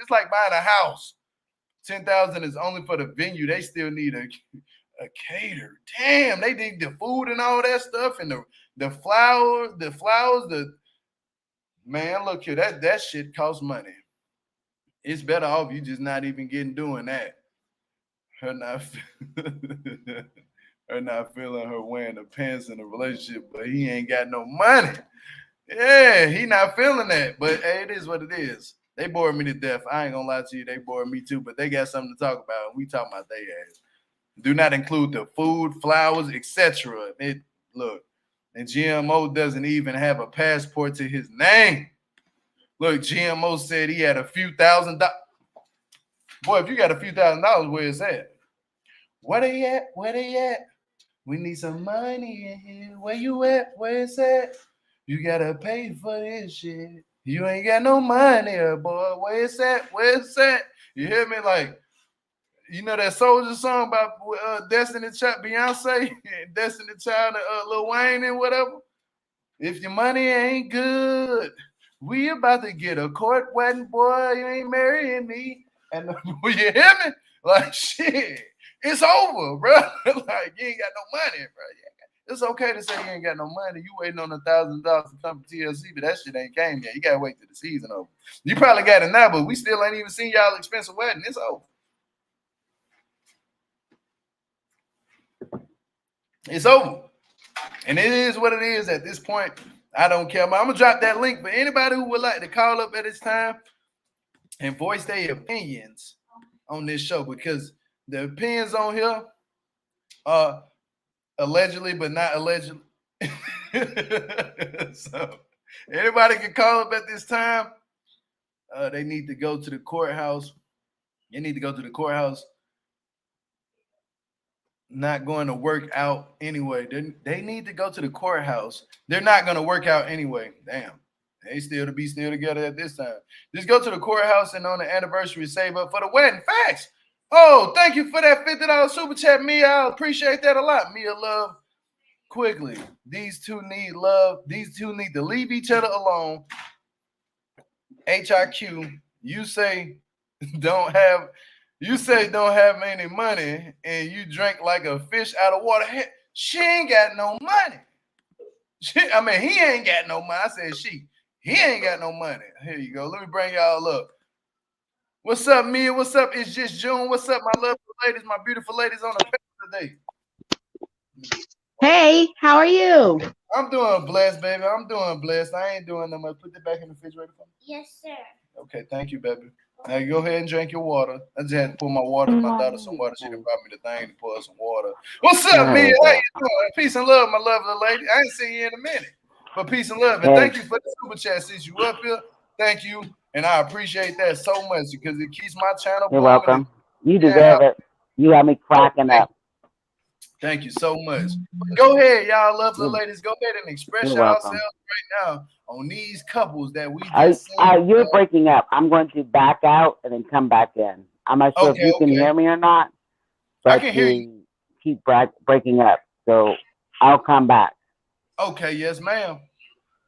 It's like buying a house. 10,000 is only for the venue. They still need a cater. Damn, they need the food and all that stuff and the flowers, the man, look here, that shit costs money. It's better off you just not even doing that. Her not feeling her wearing the pants in a relationship, but he ain't got no money. Yeah, he not feeling that. But hey, it is what it is. They bored me to death. I ain't gonna lie to you, they bored me too, but they got something to talk about. We talking about they ass. Do not include the food, flowers, etc. Look, and GMO doesn't even have a passport to his name. Look, GMO said he had a few $1,000. Boy, if you got a few $1,000, where is that? Where they at? Where they at? We need some money in here. Where you at? Where it's at? You gotta pay for this shit. You ain't got no money, boy. Where it's at? Where it's at? You hear me? Like, you know that Soldier song about Destiny Child, Beyonce, Destiny Child, Lil Wayne and whatever? If your money ain't good, we about to get a court wedding, boy. You ain't marrying me. And you hear me? Like, shit, it's over, bro. Like, you ain't got no money, bro. It's okay to say you ain't got no money. You waiting on $1,000 to come to TLC, but that shit ain't came yet. You gotta wait till the season over. You probably got it now, but we still ain't even seen y'all expensive wedding. It's over. It's over. And it is what it is at this point. I don't care. I'm going to drop that link for anybody who would like to call up at this time and voice their opinions on this show, because the opinions on here are allegedly, but not allegedly. So anybody can call up at this time. They need to go to the courthouse. You need to go to the courthouse. not going to work out anyway. They need to go to the courthouse. They're not going to work out anyway. Damn. They still together at this time. Just go to the courthouse and on the anniversary save up for the wedding. Facts. Oh, thank you for that $50 super chat, Mia. I appreciate that a lot. Mia love quickly. These two need love. These two need to leave each other alone. HIQ, you say don't have any money and you drink like a fish out of water. She ain't got no money. He ain't got no money. I said she. He ain't got no money. Here you go. Let me bring y'all up. What's up, Mia? What's up? It's just June. What's up, my lovely ladies, my beautiful ladies on the panel today? Hey, how are you? I'm doing blessed, baby. I'm doing blessed. I ain't doing no much. Put it back in the refrigerator for me. Yes, sir. Okay, thank you, baby. Now you go ahead and drink your water. I just had to pour my water. My daughter some water. She done brought me the thing to pour some water. What's up, Mia? How you doing? Peace and love, my lovely lady. I ain't seen you in a minute. But peace and love. And thank you for the super chat since you up here. Thank you. And I appreciate that so much because it keeps my channel You're welcome. You deserve it. You have me cracking up. Thank you so much. Go ahead, y'all lovely ladies. Go ahead and express yourselves right now on these couples that we just seen. You're breaking up. I'm going to back out and then come back in. I'm not sure if you can hear me or not. But I can hear you. Keep breaking up. So I'll come back. Okay, yes, ma'am.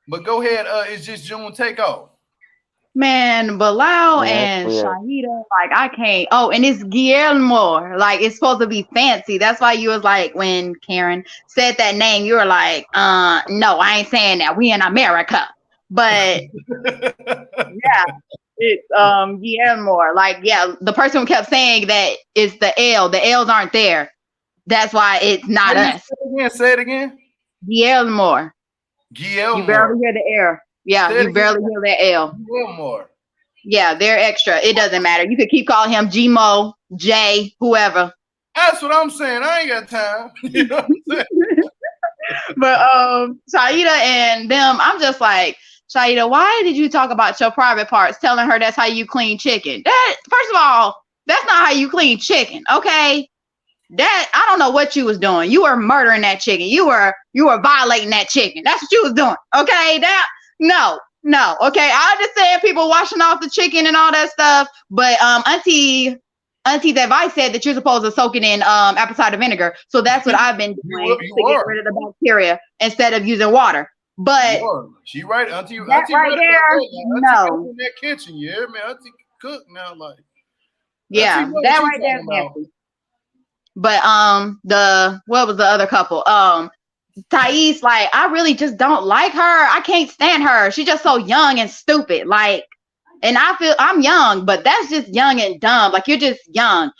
But go ahead. It's just June takeoff. Man, Bilal and Shaeeda, like I can't. Oh, and it's Guillermo. Like it's supposed to be fancy. That's why you was like when Karen said that name, you were like, no, I ain't saying that. We in America. But yeah, it's Guillermo. Like, yeah, the person who kept saying that it's the L. The L's aren't there. That's why it's not us. Say it again. Guillermo. Guillermo. You barely hear the air. Yeah, you barely hear that L. Guillermo. Yeah, they're extra. It doesn't matter. You could keep calling him Gmo, J, whoever. That's what I'm saying. I ain't got time. You know what I'm saying? But Shaeeda and them, I'm just like, Shaeeda, why did you talk about your private parts, telling her that's how you clean chicken? That, first of all, that's not how you clean chicken, okay? That I don't know what you was doing. You were murdering that chicken. You were violating that chicken. That's what you was doing. Okay. No. Okay. I understand people washing off the chicken and all that stuff. But Auntie's advice said that you're supposed to soak it in apple cider vinegar. So that's what I've been doing to get rid of the bacteria instead of using water. But she right, Auntie. That Auntie right there. No. In that kitchen, you hear me? Auntie cook now, like. Yeah, that right there. Nasty. But what was the other couple? Thais, like, I really just don't like her. I can't stand her. She's just so young and stupid. Like, and I feel I'm young, but that's just young and dumb. Like, you're just young.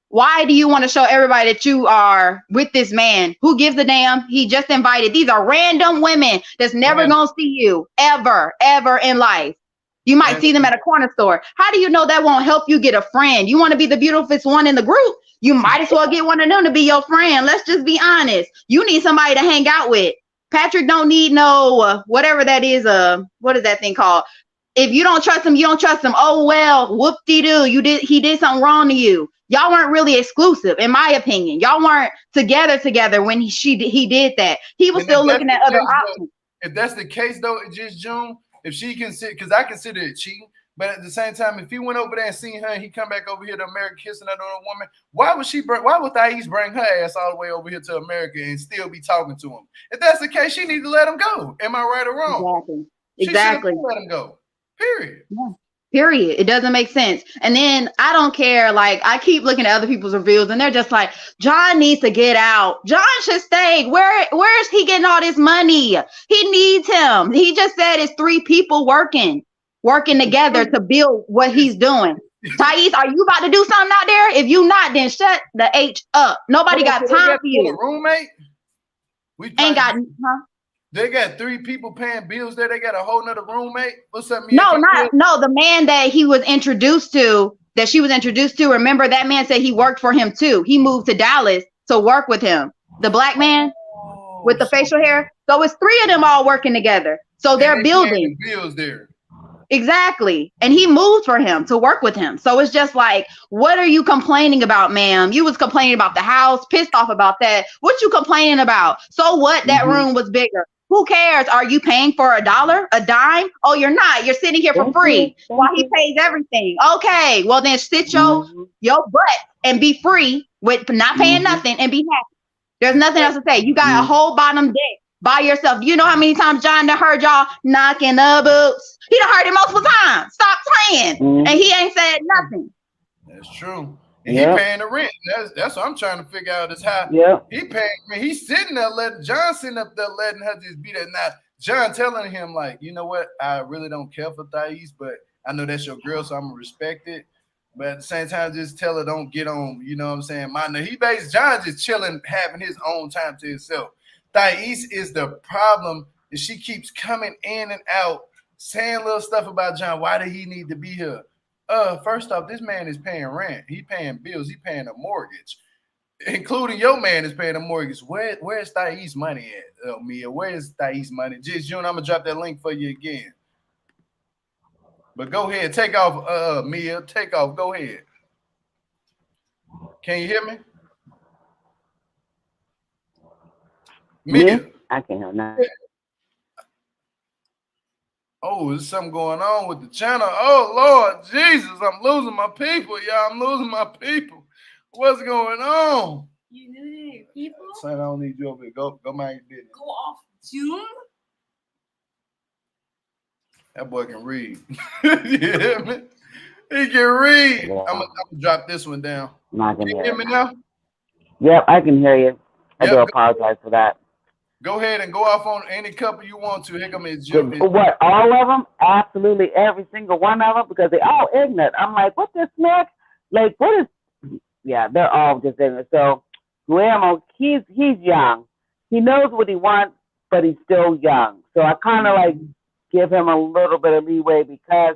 Why do you want to show everybody that you are with this man? Who gives a damn? He just invited. These are random women that's never gonna see you ever in life. You might see them at a corner store. How do you know that won't help you get a friend? You want to be the beautifulest one in the group? You might as well get one of them to be your friend. Let's just be honest. You need somebody to hang out with. Patrick don't need no whatever that is. What is that thing called? If you don't trust him, you don't trust him. Oh well, whoop-de-doo. He did something wrong to you. Y'all weren't really exclusive, in my opinion. Y'all weren't together when he did that. He was still looking at other options. If that's the case, though, it's just June. If she consider, because I consider it cheating, but at the same time, if he went over there and seen her and he come back over here to America kissing another woman, why would Thais bring her ass all the way over here to America and still be talking to him? If that's the case, she needs to let him go. Am I right or wrong? Exactly. Let him go. Period. Yeah. Period. It doesn't make sense. And then I don't care. Like, I keep looking at other people's reviews and they're just like, John needs to get out. John should stay. Where is he getting all this money? He needs him. He just said it's 3 people working together to build what he's doing. Thais, are you about to do something out there? If you not, then shut the H up. Nobody got time for you. Roommate? Ain't got, huh? They got 3 people paying bills there. They got a whole nother roommate. What's up, man? No, the man that she was introduced to. Remember, that man said he worked for him too. He moved to Dallas to work with him. The black man with the facial hair. So it's 3 of them all working together. So they're building bills there. Exactly. And he moved for him to work with him. So it's just like, what are you complaining about, ma'am? You was complaining about the house, pissed off about that. What you complaining about? So what? That room was bigger. Who cares? Are you paying for $1, a dime? Oh, you're not. You're sitting here for free while he pays everything. Okay. Well, then sit your butt and be free with not paying nothing and be happy. There's nothing else to say. You got a whole bottom deck by yourself. You know how many times John done heard y'all knocking the boots? He done heard it multiple times. Stop playing. And he ain't said nothing. That's true. And he paying the rent. That's what I'm trying to figure out is how he paying. I mean, he's sitting there letting John sitting up there letting her just be that. Now John telling him like, you know what? I really don't care for Thais, but I know that's your girl, so I'm gonna respect it. But at the same time, just tell her don't get on. You know what I'm saying? He basically John just chilling, having his own time to himself. Thais is the problem, and she keeps coming in and out, saying little stuff about John. Why did he need to be here? First off, this man is paying rent. He paying bills. He paying a mortgage, including your man is paying a mortgage. Where's Thais' money at, Mia? Where's Thais' money? Just June, I'm gonna drop that link for you again. But go ahead, take off, Mia. Take off. Go ahead. Can you hear me? Mia? I can't hear nothing. Oh, there's something going on with the channel. Oh, Lord Jesus, I'm losing my people, y'all. I'm losing my people. What's going on? You knew your people? Son, I don't need you over here. Go mind your business. Go off Zoom? That boy can read. You hear me? He can read. Yeah. I'm gonna drop this one down. Can you hear me now? Yep, I can hear you. I do apologize for that. Go ahead and go off on any couple you want to. Here come his Jim. What, all of them? Absolutely every single one of them? Because they're all ignorant. I'm like, what the smack? Like, what is... Yeah, they're all just ignorant. So, Guillermo, he's young. He knows what he wants, but he's still young. So I kind of like give him a little bit of leeway because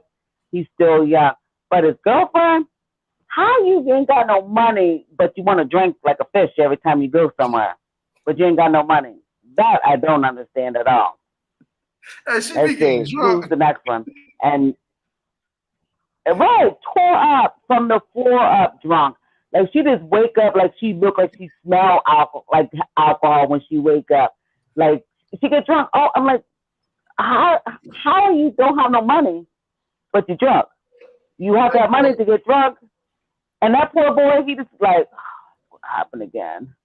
he's still young. But his girlfriend, how you ain't got no money, but you want to drink like a fish every time you go somewhere, but you ain't got no money? That I don't understand at all. Let's see, who's the next one? And right, tore up from the floor up drunk. Like she just wake up like she look like she smell alcohol when she wake up. Like she get drunk. Oh, I'm like, how you don't have no money, but you're drunk? You have to have money to get drunk. And that poor boy, he just like, what happened again?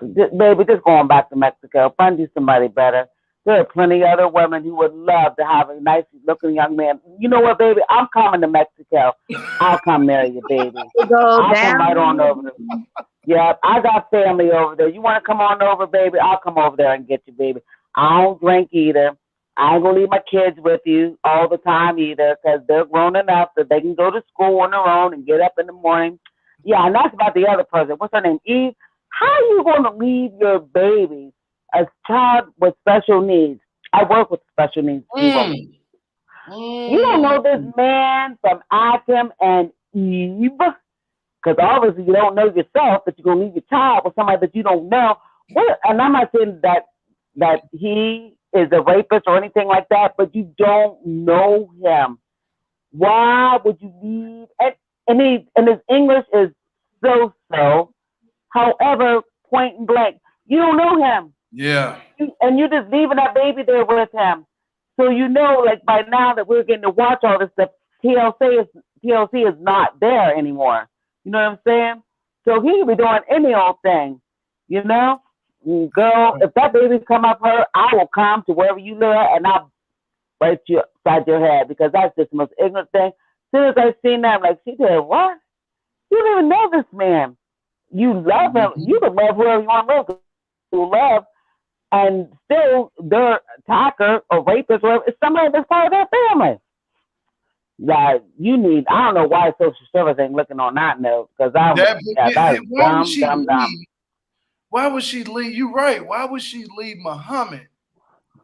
Baby, just going back to Mexico. Find you somebody better. There are plenty of other women who would love to have a nice looking young man. You know what, baby? I'm coming to Mexico. I'll come marry you, baby. I'll come right on over there. Yeah, I got family over there. You want to come on over, baby? I'll come over there and get you, baby. I don't drink either. I ain't gonna leave my kids with you all the time either, because they're grown enough that they can go to school on their own and get up in the morning. Yeah, and that's about the other person. What's her name? Eve. How are you going to leave your baby, a child with special needs? I work with special needs people. You don't know this man from Adam and Eve, because obviously you don't know yourself that you're going to leave your child with somebody that you don't know. And I'm not saying that he is a rapist or anything like that, but you don't know him. Why would you leave? And his English is so. However, point and blank, you don't know him. Yeah. And you're just leaving that baby there with him. So you know, like by now that we're getting to watch all this stuff, TLC is not there anymore. You know what I'm saying? So he could be doing any old thing. You know? Girl, if that baby come up her, I will come to wherever you live and I'll bite you upside your head, because that's just the most ignorant thing. As soon as I seen that, I'm like, she did what? You don't even know this man. You love him. You can love whoever you want to love. You love, and still their attacker or rapist or whatever is somebody that's part of their family. Like you need. I don't know why social service ain't looking on that note, because that's dumb. Why would she leave? You right. Why would she leave Muhammad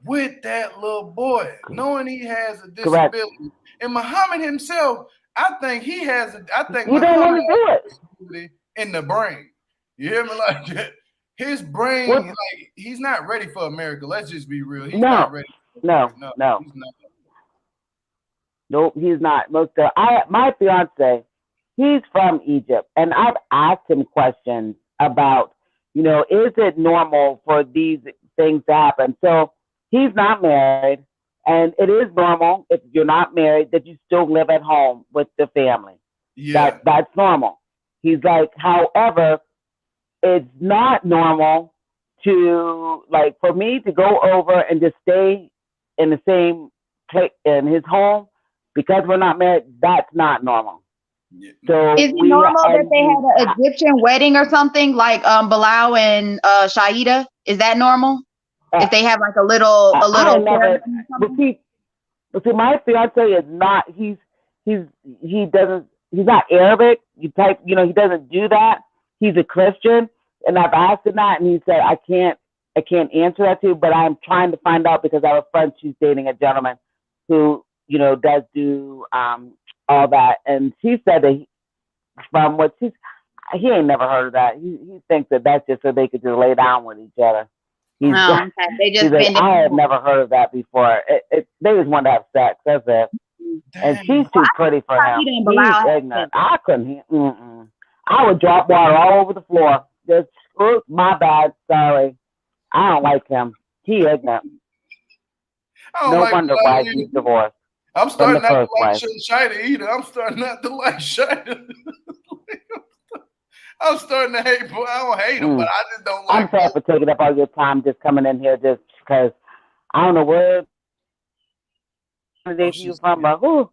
with that little boy, knowing he has a disability? Correct. And Muhammad himself, I think he has. I think he don't want to do it. In the brain, you hear me? Like that. His brain, like he's not ready for America. Let's just be real. He's not ready. No. He's not. Nope, he's not. My fiance, he's from Egypt, and I've asked him questions about, is it normal for these things to happen? So he's not married, and it is normal if you're not married that you still live at home with the family. Yeah. That's normal. He's like, however, it's not normal to for me to go over and just stay in the same place in his home because we're not married. That's not normal. Yeah. So is it normal that they had an Egyptian wedding or something like Bilal and Shaeeda? Is that normal? If they have like a little but see, my fiance is not. He's not Arabic. He doesn't do that. He's a Christian, and I've asked him that, and he said I can't answer that to you, but I'm trying to find out because I have a friend. She's dating a gentleman who does do all that, and she said that from what he ain't never heard of that. He thinks that that's just so they could just lay down with each other. They just like, I have never heard of that before. They just want to have sex. That's it. Dang. And she's too pretty for him. He's ignorant. I couldn't. I would drop water all over the floor. Just my bad. Sorry. I don't like him. He ignorant. No wonder why he's divorced. I'm starting not to like Shaeeda either. I'm starting not to like Shaeeda. I'm starting to hate. I don't hate him, but I just don't like. I'm sorry for taking up all your time just coming in here just because I don't know where you from, but who?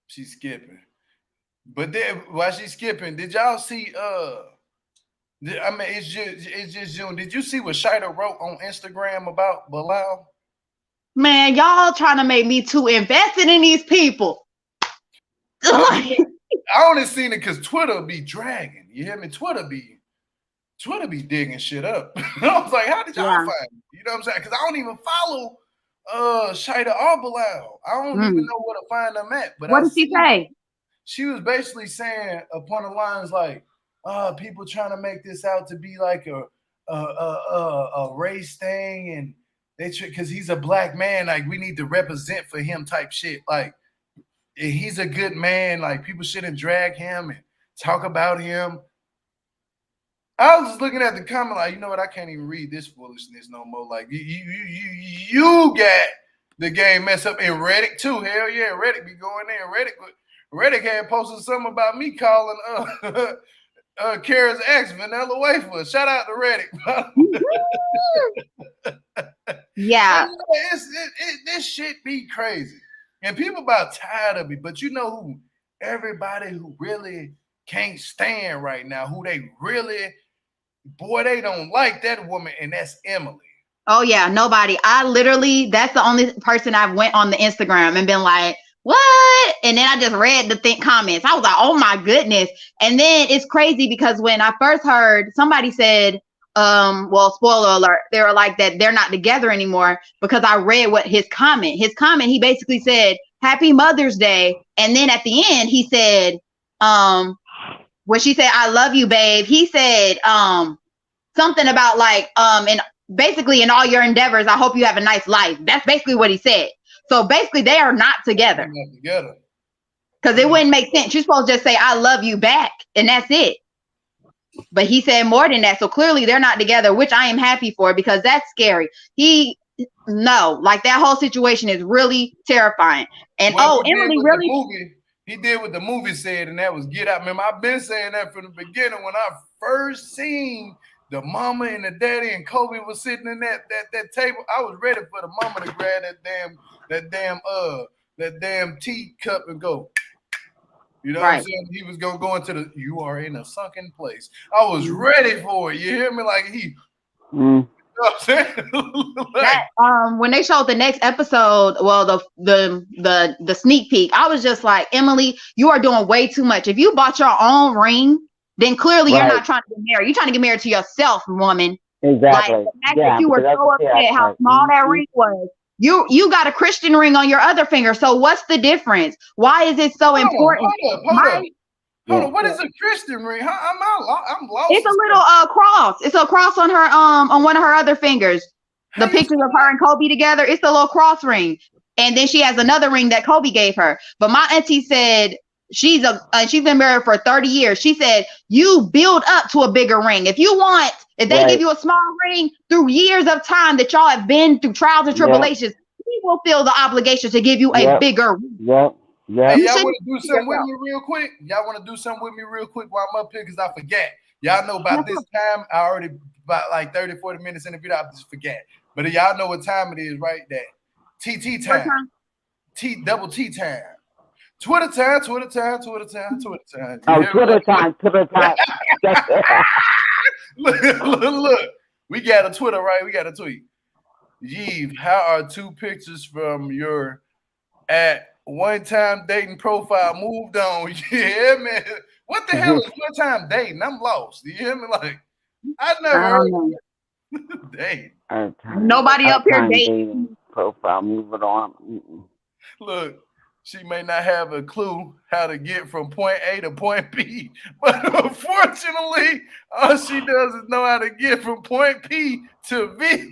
She's skipping. But then while she's skipping, did y'all see it's just June. Did you see what Shaeeda wrote on Instagram about Bilal? Man, y'all trying to make me too invested in these people. I only seen it because Twitter be dragging. You hear me? Twitter be digging shit up. I was like, how did y'all find it? You know what I'm saying? Because I don't even follow Shaeeda or Bilal. I don't even know where to find them at. But what did she say? She was basically saying upon the lines like, people trying to make this out to be like a race thing, and because he's a black man, like we need to represent for him type shit. Like he's a good man, like people shouldn't drag him and talk about him. I was just looking at the comment like, you know what? I can't even read this foolishness no more. Like you got the game messed up in Reddit too. Hell yeah, Reddit be going there. Reddit had posted something about me calling Kara's ex Vanilla Wafer. Shout out to Reddit. Yeah. This shit be crazy. And people about tired of it. But you know who everybody who really can't stand right now, who they really, boy, they don't like that woman, and that's Emily. Oh yeah, nobody. That's the only person I've went on the Instagram and been like, what? And then I just read the comments. I was like, oh my goodness. And then it's crazy because when I first heard, somebody said, well, spoiler alert, they were like that they're not together anymore, because I read what his comment, he basically said, Happy Mother's Day. And then at the end, he said, when she said, I love you, babe, he said, something about like, and basically in all your endeavors, I hope you have a nice life. That's basically what he said. So basically, they are not together. Because it wouldn't make sense. You're supposed to just say, I love you back. And that's it. But he said more than that. So clearly they're not together, which I am happy for, because that's scary. Like that whole situation is really terrifying. And Emily really. He did what the movie said, and that was Get Out. Remember, I've been saying that from the beginning. When I first seen the mama and the daddy and Kobe was sitting in that table, I was ready for the mama to grab that damn teacup and go. You know what I'm saying? He was gonna go into you are in a sunken place. I was ready for it. You hear me? Like he. You know what I'm saying? When they showed the next episode, well, the sneak peek, I was just like, Emily, you are doing way too much. If you bought your own ring, then clearly you're not trying to get married. You're trying to get married to yourself, woman. Exactly. Like the fact that you were so upset how small that ring was. You got a Christian ring on your other finger. So what's the difference? Why is it so important? Hold on. What is a Christian ring? I'm lost. It's a little cross. It's a cross on her on one of her other fingers. The pictures of her and Kobe together, it's the little cross ring. And then she has another ring that Kobe gave her. But my auntie said she's been married for 30 years. She said, you build up to a bigger ring. If they give you a small ring through years of time that y'all have been through trials and tribulations, he will feel the obligation to give you a bigger ring. Hey, y'all want to do something with me real quick? Y'all want to do something with me real quick while I'm up here? Because I forget. Y'all know about this time. I already about like 30, 40 minutes in the video. I just forget. But y'all know what time it is, right? That TT time. Double T time. Twitter time. Oh, Twitter time. Look. We got a Twitter, right? We got a tweet. Yves, how are two pictures from your at one time dating profile moved on? Yeah, man. What the hell is one time dating? I'm lost. You hear me? Like, I never heard of dating. Nobody up here dating. Profile, move it on. Look, she may not have a clue how to get from point A to point B, but unfortunately, all she does is know how to get from point P to V.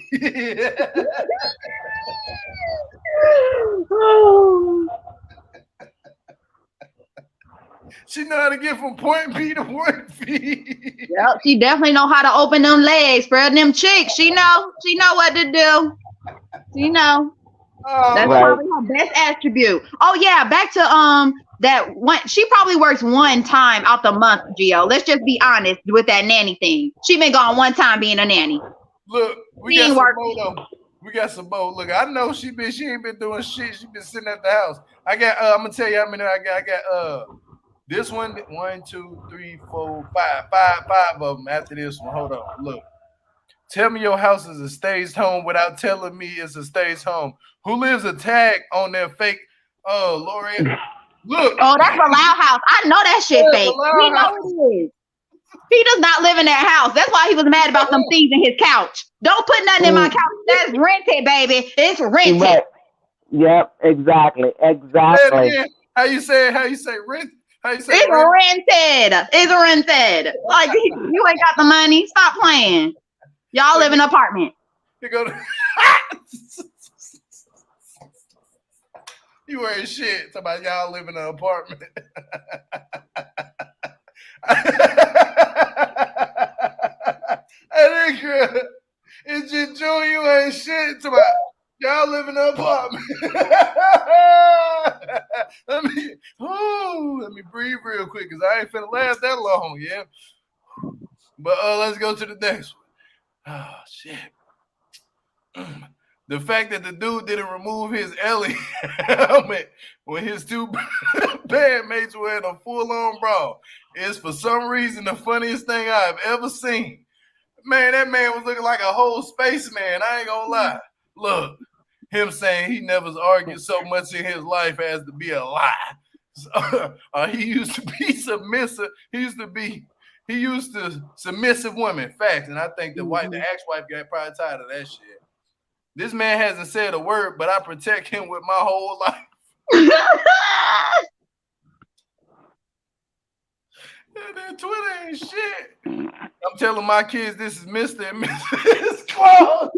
She know how to get from point B to point V. Yep, she definitely know how to open them legs, spread them cheeks. She know what to do. She know. That's probably her best attribute. Oh yeah, back to that one. She probably works one time out the month, Gio. Let's just be honest with that nanny thing. She been gone one time being a nanny. Look, we got some more though. We got some more. Look, I know she ain't been doing shit. She been sitting at the house. I got I'm gonna tell you how many I got. I got this one, 1, 2, 3, 4, 5 of them after this one. Hold on. Look. Tell me your house is a staged home without telling me it's a staged home. Who lives a tag on their fake? Oh, Lori. Look. Oh, that's a loud house. I know that shit fake. We know it is. He does not live in that house. That's why he was mad about some things in his couch. Don't put nothing in my couch. That's rented, baby. It's rented. Right. Yep, exactly. How you say rent? How you say it's rented? It's rented. Like you ain't got the money. Stop playing. Y'all live in an apartment. You ain't shit. Talking about y'all live in an apartment. It's just June. You ain't shit. Talking about y'all live in an apartment. Let me breathe real quick because I ain't finna last that long. Yeah. But let's go to the next one. Oh shit. The fact that the dude didn't remove his Ellie helmet when his two bandmates were in a full-on brawl is for some reason the funniest thing I've ever seen. Man, that man was looking like a whole spaceman. I ain't gonna lie. Look, him saying he never argued so much in his life as to be a lie. So, he used to be submissive. He used to submissive women. Facts. And I think the ex-wife got probably tired of that shit. This man hasn't said a word, but I protect him with my whole life. And then Twitter ain't shit. I'm telling my kids this is Mr. and Mrs. Claus.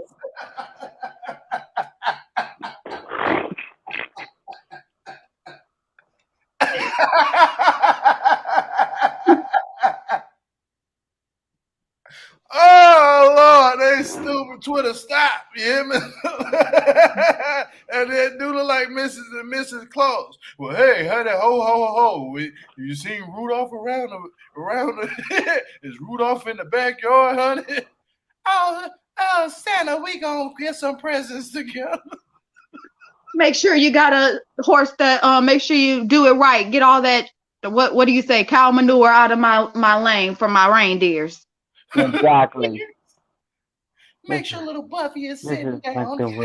Oh Lord, they stupid. Twitter, stop. You hear me? And then do look like Mrs. and Mrs. Claus. Well, hey, honey, ho. You seen Rudolph around is Rudolph in the backyard, honey? Oh, Santa, we gonna get some presents together. Make sure you got a horse that make sure you do it right. Get all that what do you say, cow manure out of my lane for my reindeers. Exactly. Make sure little Buffy is sitting down. Look,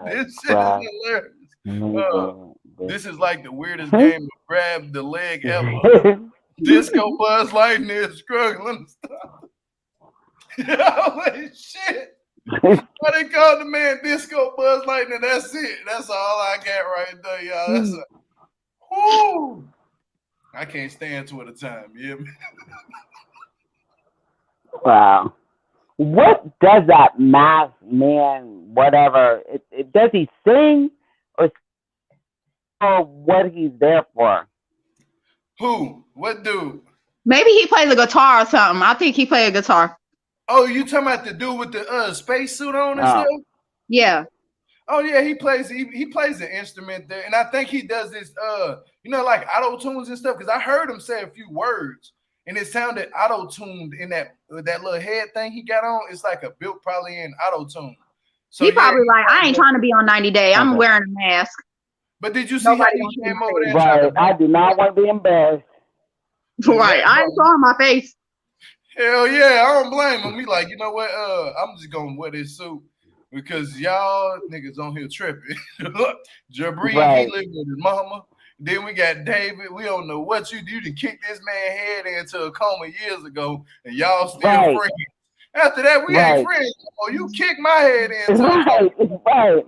this shit is hilarious. This is like the weirdest game to grab the leg ever. Disco Buzz Lightning is struggling to stop. Holy shit. Why they call the man Disco Buzz Lightning? That's it. That's all I got right there, y'all. That's whoo. I can't stand Twitter time. You hear me? Wow. what does that masked man, whatever, does he sing or what he's there for? Who? What dude? Maybe he plays a guitar or something. I think he played a guitar. Oh, you talking about the dude with the spacesuit on and stuff? Yeah. Oh yeah, he plays an instrument there, and I think he does this like auto tunes and stuff. Because I heard him say a few words, and it sounded auto tuned in that little head thing he got on. It's like a built probably in auto tune. So he probably I ain't trying to be on 90 Day. I'm wearing a mask. But did you see how he came over there? Right, I do not want to be embarrassed. Right, I ain't showing my face. Hell yeah, I don't blame him. He like, you know what? I'm just gonna wear this suit. Because y'all niggas on here tripping. Jibri, he living with his mama. Then we got David. We don't know what you do. You kick this man head into a coma years ago, and y'all still friends. After that, we ain't friends. Oh, you kicked my head into a coma. Right.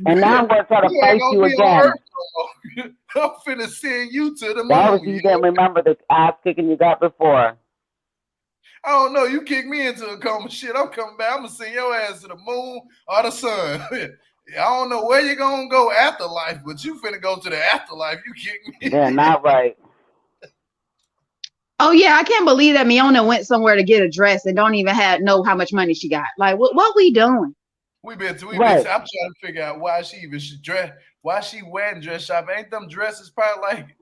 And now I'm gonna try to fight you again. I'm finna send you to the moon. That was you didn't remember the ass kicking you got before. I don't know. You kicked me into a coma. Shit, I'm coming back. I'm gonna send your ass to the moon or the sun. I don't know where you're gonna go afterlife, but you finna go to the afterlife. You kicked me. Yeah, not right. Oh yeah, I can't believe that Miona went somewhere to get a dress and don't even know how much money she got. Like, what we doing? I'm trying to figure out why she even should dress. Why she wearing dress shop? Ain't them dresses probably like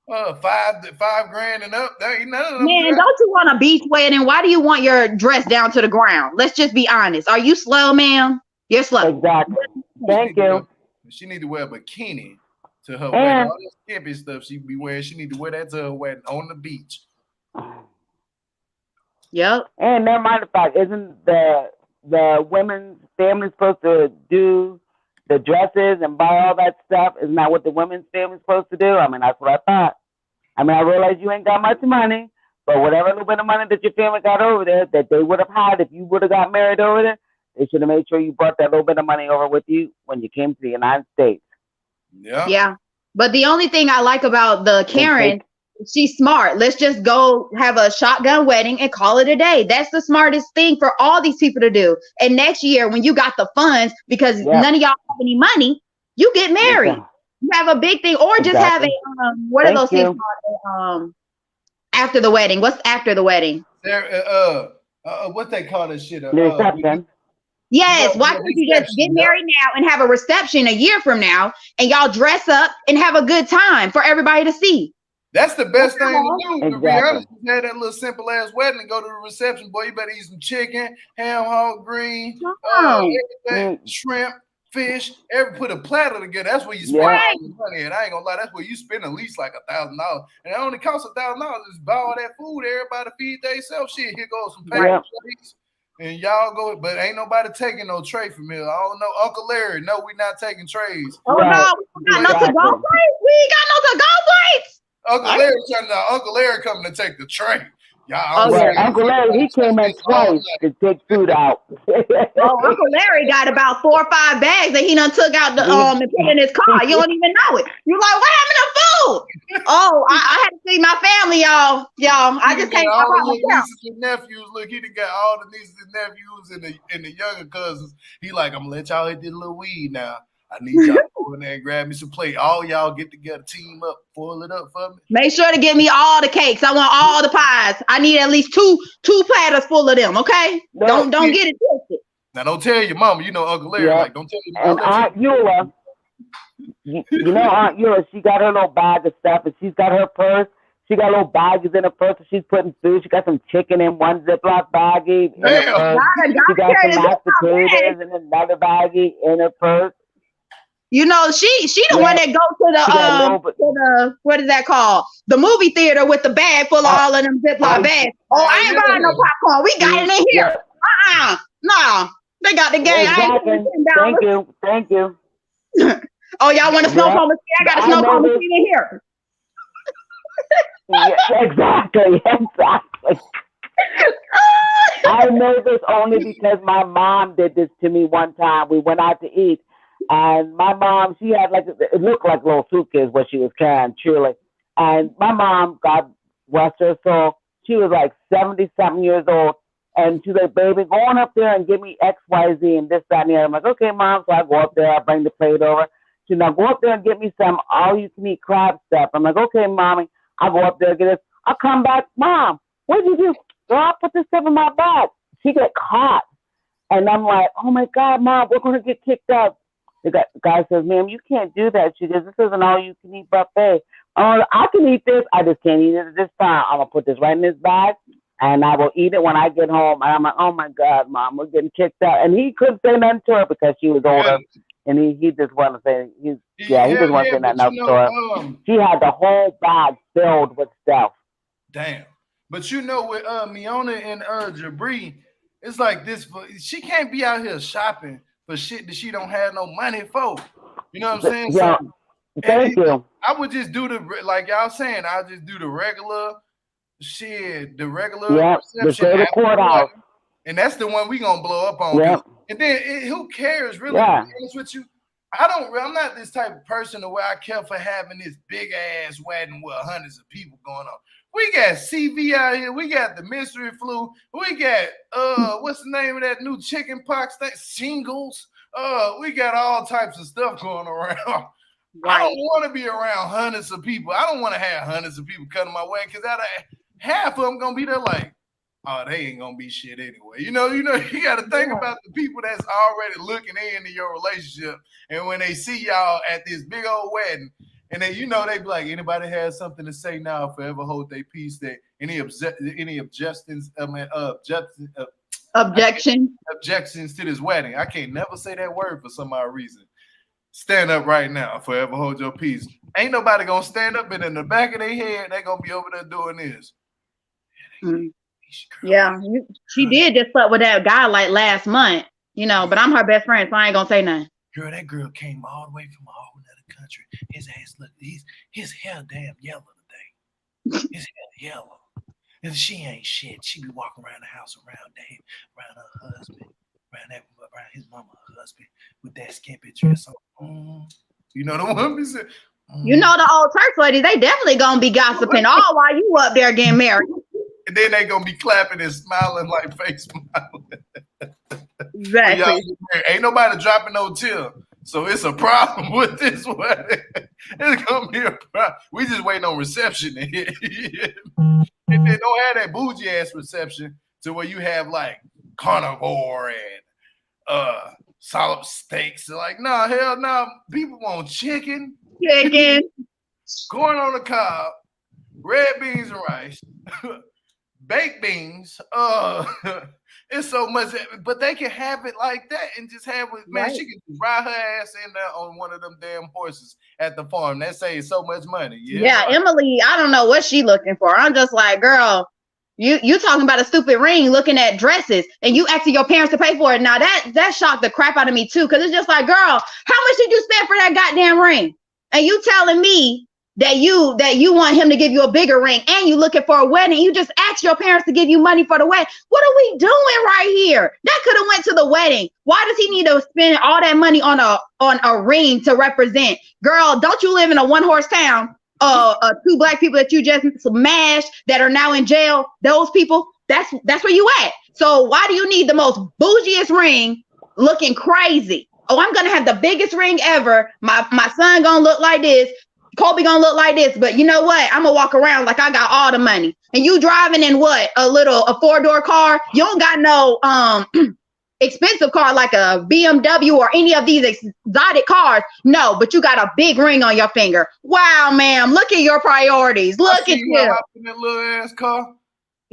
$5,000 and up? There ain't none of them. Man, dresses. Don't you want a beach wedding? Why do you want your dress down to the ground? Let's just be honest. Are you slow, ma'am? You're slow. Exactly. Thank you. She need to wear a bikini to her wedding. All this skimpy stuff she be wearing, she need to wear that to her wedding on the beach. Yep. And never mind the fact, isn't the women's family supposed to do the dresses and buy all that stuff? Isn't that what the women's family's supposed to do? I mean, that's what I thought. I mean, I realize you ain't got much money, but whatever little bit of money that your family got over there that they would have had if you would have got married over there, they should have made sure you brought that little bit of money over with you when you came to the United States. Yeah. Yeah. But the only thing I like about the Karen, she's smart. Let's just go have a shotgun wedding and call it a day. That's the smartest thing for all these people to do. And next year, when you got the funds, because none of y'all have any money, you get married. Yeah. You have a big thing, or just have a what are those things called? After the wedding. What's after the wedding? What they call this shit? Reception. Yes, why can't you just get married now and have a reception a year from now, and y'all dress up and have a good time for everybody to see? That's the best thing to do. To be honest, you had that little simple ass wedding and go to the reception. Boy, you better eat some chicken, ham, hog, green, everything, shrimp, fish. Put a platter together. That's where you spend all your money. And I ain't gonna lie, that's where you spend at least like $1,000. And it only costs $1,000. Just buy all that food. Everybody feed themselves. Shit, here goes some paper plates. And y'all go, but ain't nobody taking no tray from here. I don't know. Uncle Larry, no, we not taking trays. Oh, no, we got no to-go plates. We ain't got no to-go plates. Uncle Larry coming to take the tray. Uncle Larry, he came in twice to take food out. Uncle Larry got about 4 or 5 bags that he done took out and put in his car. You don't even know it. You're like, what happened to food? I had to feed my family, y'all. I just can't. All the nieces and nephews. Look, he done got all the nieces and nephews and the younger cousins. He like, I'm gonna let y'all hit this little weed now. I need y'all to go in there and grab me some plate. All y'all get together, team up, foil it up for me. Make sure to give me all the cakes. I want all the pies. I need at least two platters full of them. Okay? Don't get it twisted. Now don't tell your mama. You know Uncle Larry. Like, don't tell your mama. And Aunt Eula, you know Aunt Eula, she got her little bag of stuff, and she's got her purse. She got little baggies in her purse. And she's putting food. She got some chicken in one Ziploc baggie. She got some mashed potatoes in another baggie in her purse. You know, she the one that go to the what is that called? The movie theater with the bag full of all of them Ziploc bags. I ain't buying no popcorn. We got it in here. No. They got the game. Thank you. Oh, y'all want a snow cone machine? I got a snow cone machine in here. Exactly. I know this only because my mom did this to me one time. We went out to eat. And my mom, she had it looked like a little suitcase what she was carrying, truly. And my mom, God rest her soul, she was like 70-something years old. And she's like, baby, go on up there and give me X, Y, Z, and this, that, and the other. I'm like, okay, Mom. So I go up there, I bring the plate over. She's now go up there and get me some all-you-can-eat crab stuff. I'm like, okay, Mommy. I go up there, get it. I come back, Mom, what did you do? Girl, I put this stuff in my bag. She get caught. And I'm like, oh, my God, Mom, we're going to get kicked out. The guy says, ma'am, you can't do that. She goes, this is an all-you-can-eat buffet. Oh, I can eat this. I just can't eat it at this time. I'm going to put this right in this bag, and I will eat it when I get home. And I'm like, oh, my God, Mom, we're getting kicked out. And he couldn't say nothing to her because she was older, and he just wanted to say, he just wanted to say nothing else to her. She had the whole bag filled with stuff. Damn. But you know, with Miona and Jibri, it's like this. She can't be out here shopping for shit that she don't have no money for. You know what I'm saying? Yeah. So, Thank you. I would just do like y'all saying. I'll just do the regular shit, the regular reception, courthouse, and that's the one we gonna blow up on. Yep. And then who cares really? To be honest with you, I'm not this type of person where I care for having this big ass wedding with hundreds of people going on. We got CV out here. We got the mystery flu. We got what's the name of that new chicken pox thing? Shingles. We got all types of stuff going around. Right. I don't want to be around hundreds of people. I don't want to have hundreds of people coming my way because half of them gonna be there like, oh, they ain't gonna be shit anyway. You know, you got to think about the people that's already looking into your relationship, and when they see y'all at this big old wedding, and then they be like, anybody has something to say now, forever hold their peace. That any objections, objections to this wedding. I can't never say that word for some odd reason. Stand up right now, forever hold your peace. Ain't nobody gonna stand up, and in the back of their head, they gonna be over there doing this. Yeah, she did just slept with that guy like last month, but I'm her best friend, so I ain't gonna say nothing. Girl, that girl came all the way from a whole other country. His ass look, his hair damn yellow today. His hair yellow. And she ain't shit. She be walking around the house around her husband, around his mama husband with that skimpy dress on. You know the one we said. You know the old church ladies, they definitely gonna be gossiping all while you up there getting married. And then they gonna be clapping and smiling like fake smiling. Exactly. Ain't nobody dropping no tear. So it's a problem with this wedding. It's gonna be a problem. We just waiting on reception. And they don't have that bougie ass reception to where you have like carnivore and solid steaks. Like, no, hell no. People want chicken, corn on the cob, red beans and rice, baked beans. It's so much, but they can have it like that and just have it. Man, she can ride her ass in there on one of them damn horses at the farm. That saves so much money. Yeah, Emily, I don't know what she looking for. I'm just like, girl, you talking about a stupid ring, looking at dresses, and you asking your parents to pay for it. Now that shocked the crap out of me too, because it's just like, girl, how much did you spend for that goddamn ring? And you telling me that you want him to give you a bigger ring, and you looking for a wedding. You just asked your parents to give you money for the wedding. What are we doing right here? That could have went to the wedding. Why does he need to spend all that money on a ring to represent? Girl, don't you live in a one-horse town? Two black people that you just smashed that are now in jail. Those people, that's where you at. So why do you need the most bougiest ring looking crazy? Oh, I'm gonna have the biggest ring ever. My son gonna look like this. Kobe gonna look like this, but you know what? I'm gonna walk around like I got all the money. And you driving in what? A 4-door car? You don't got no expensive car like a BMW or any of these exotic cars. No, but you got a big ring on your finger. Wow, ma'am. Look at your priorities. Look at you. In that little ass car.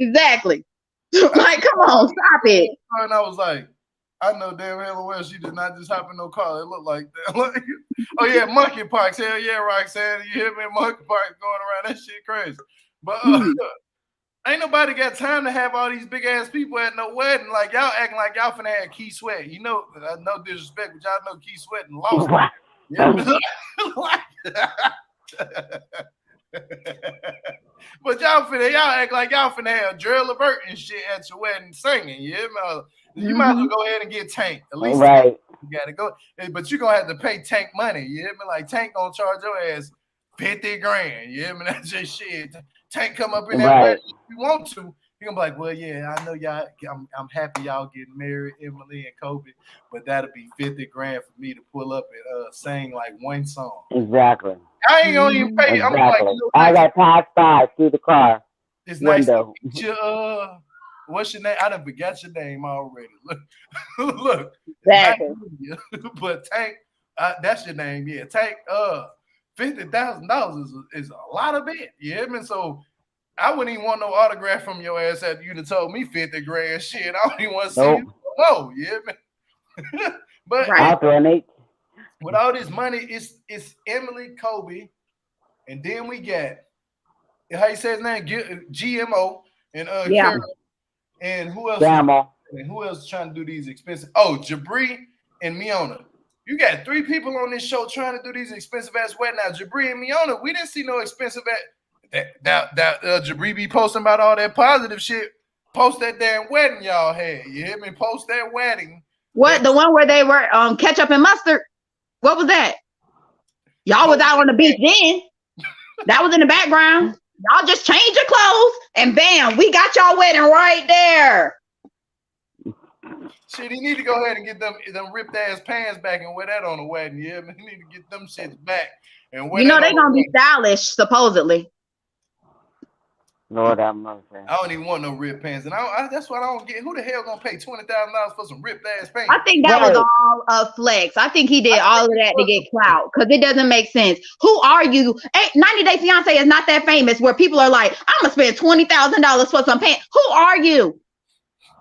Exactly. Like, come on, stop it. And I was like, I know damn hell well she did not just hop in no car. It looked like that. Like, oh yeah, monkeypox. Hell yeah, Roxanne. You hear me? Monkeypox going around. That shit crazy. But ain't nobody got time to have all these big ass people at no wedding. Like y'all acting like y'all finna have Key Sweat. You know, no disrespect, but y'all know Key Sweat and lost. But y'all act like y'all finna have Drill Levert and shit at your wedding singing. Yeah, you might as well go ahead and get Tank. At least you gotta go. But you're gonna have to pay Tank money. You hear me? Like Tank gonna charge your ass $50,000. You hear me? That's just shit. Tank come up in that wedding if you want to. He gonna be like, well, yeah, I know y'all. I'm happy y'all getting married, Emily and Kobe, but that'll be 50 grand for me to pull up and sing like one song. Exactly. I ain't gonna even pay. Exactly. I'm like, you know, I got pass by through the car. It's window. nice to meet you. What's your name? I done forgot your name already. Look. Exactly. But Tank, that's your name. Yeah, Tank. $50,000 is a lot of it. You hear me? So I wouldn't even want no autograph from your ass after you done told me 50 grand. Shit, I don't even want to see you. No, you hear me? But I'll throw an 8. With all this money, it's Emily, Kobe, and then we got how you say his name, GMO and Carol, and who else? And who else is trying to do these expensive? Oh, Jibri and Miona. You got 3 people on this show trying to do these expensive ass weddings. Now, Jibri and Miona, we didn't see no expensive that Jibri be posting about all that positive shit. Post that damn wedding y'all had. You hear me? Post that wedding. What, the one where they were ketchup and mustard? What was that? Y'all was out on the beach then. That was in the background. Y'all just changed your clothes and bam, we got y'all wedding right there. Shit, he need to go ahead and get them ripped ass pants back and wear that on the wedding. Yeah, he need to get them shits back and wear. You know they gonna be stylish supposedly. Lord have mercy. I don't even want no ripped pants, and that's what I don't get. Who the hell gonna pay $20,000 for some ripped ass pants? I think that was all a flex. I think he did all of that to get clout because it doesn't make sense. Who are you? 90 Day Fiance is not that famous where people are like, I'm gonna spend $20,000 for some pants. Who are you?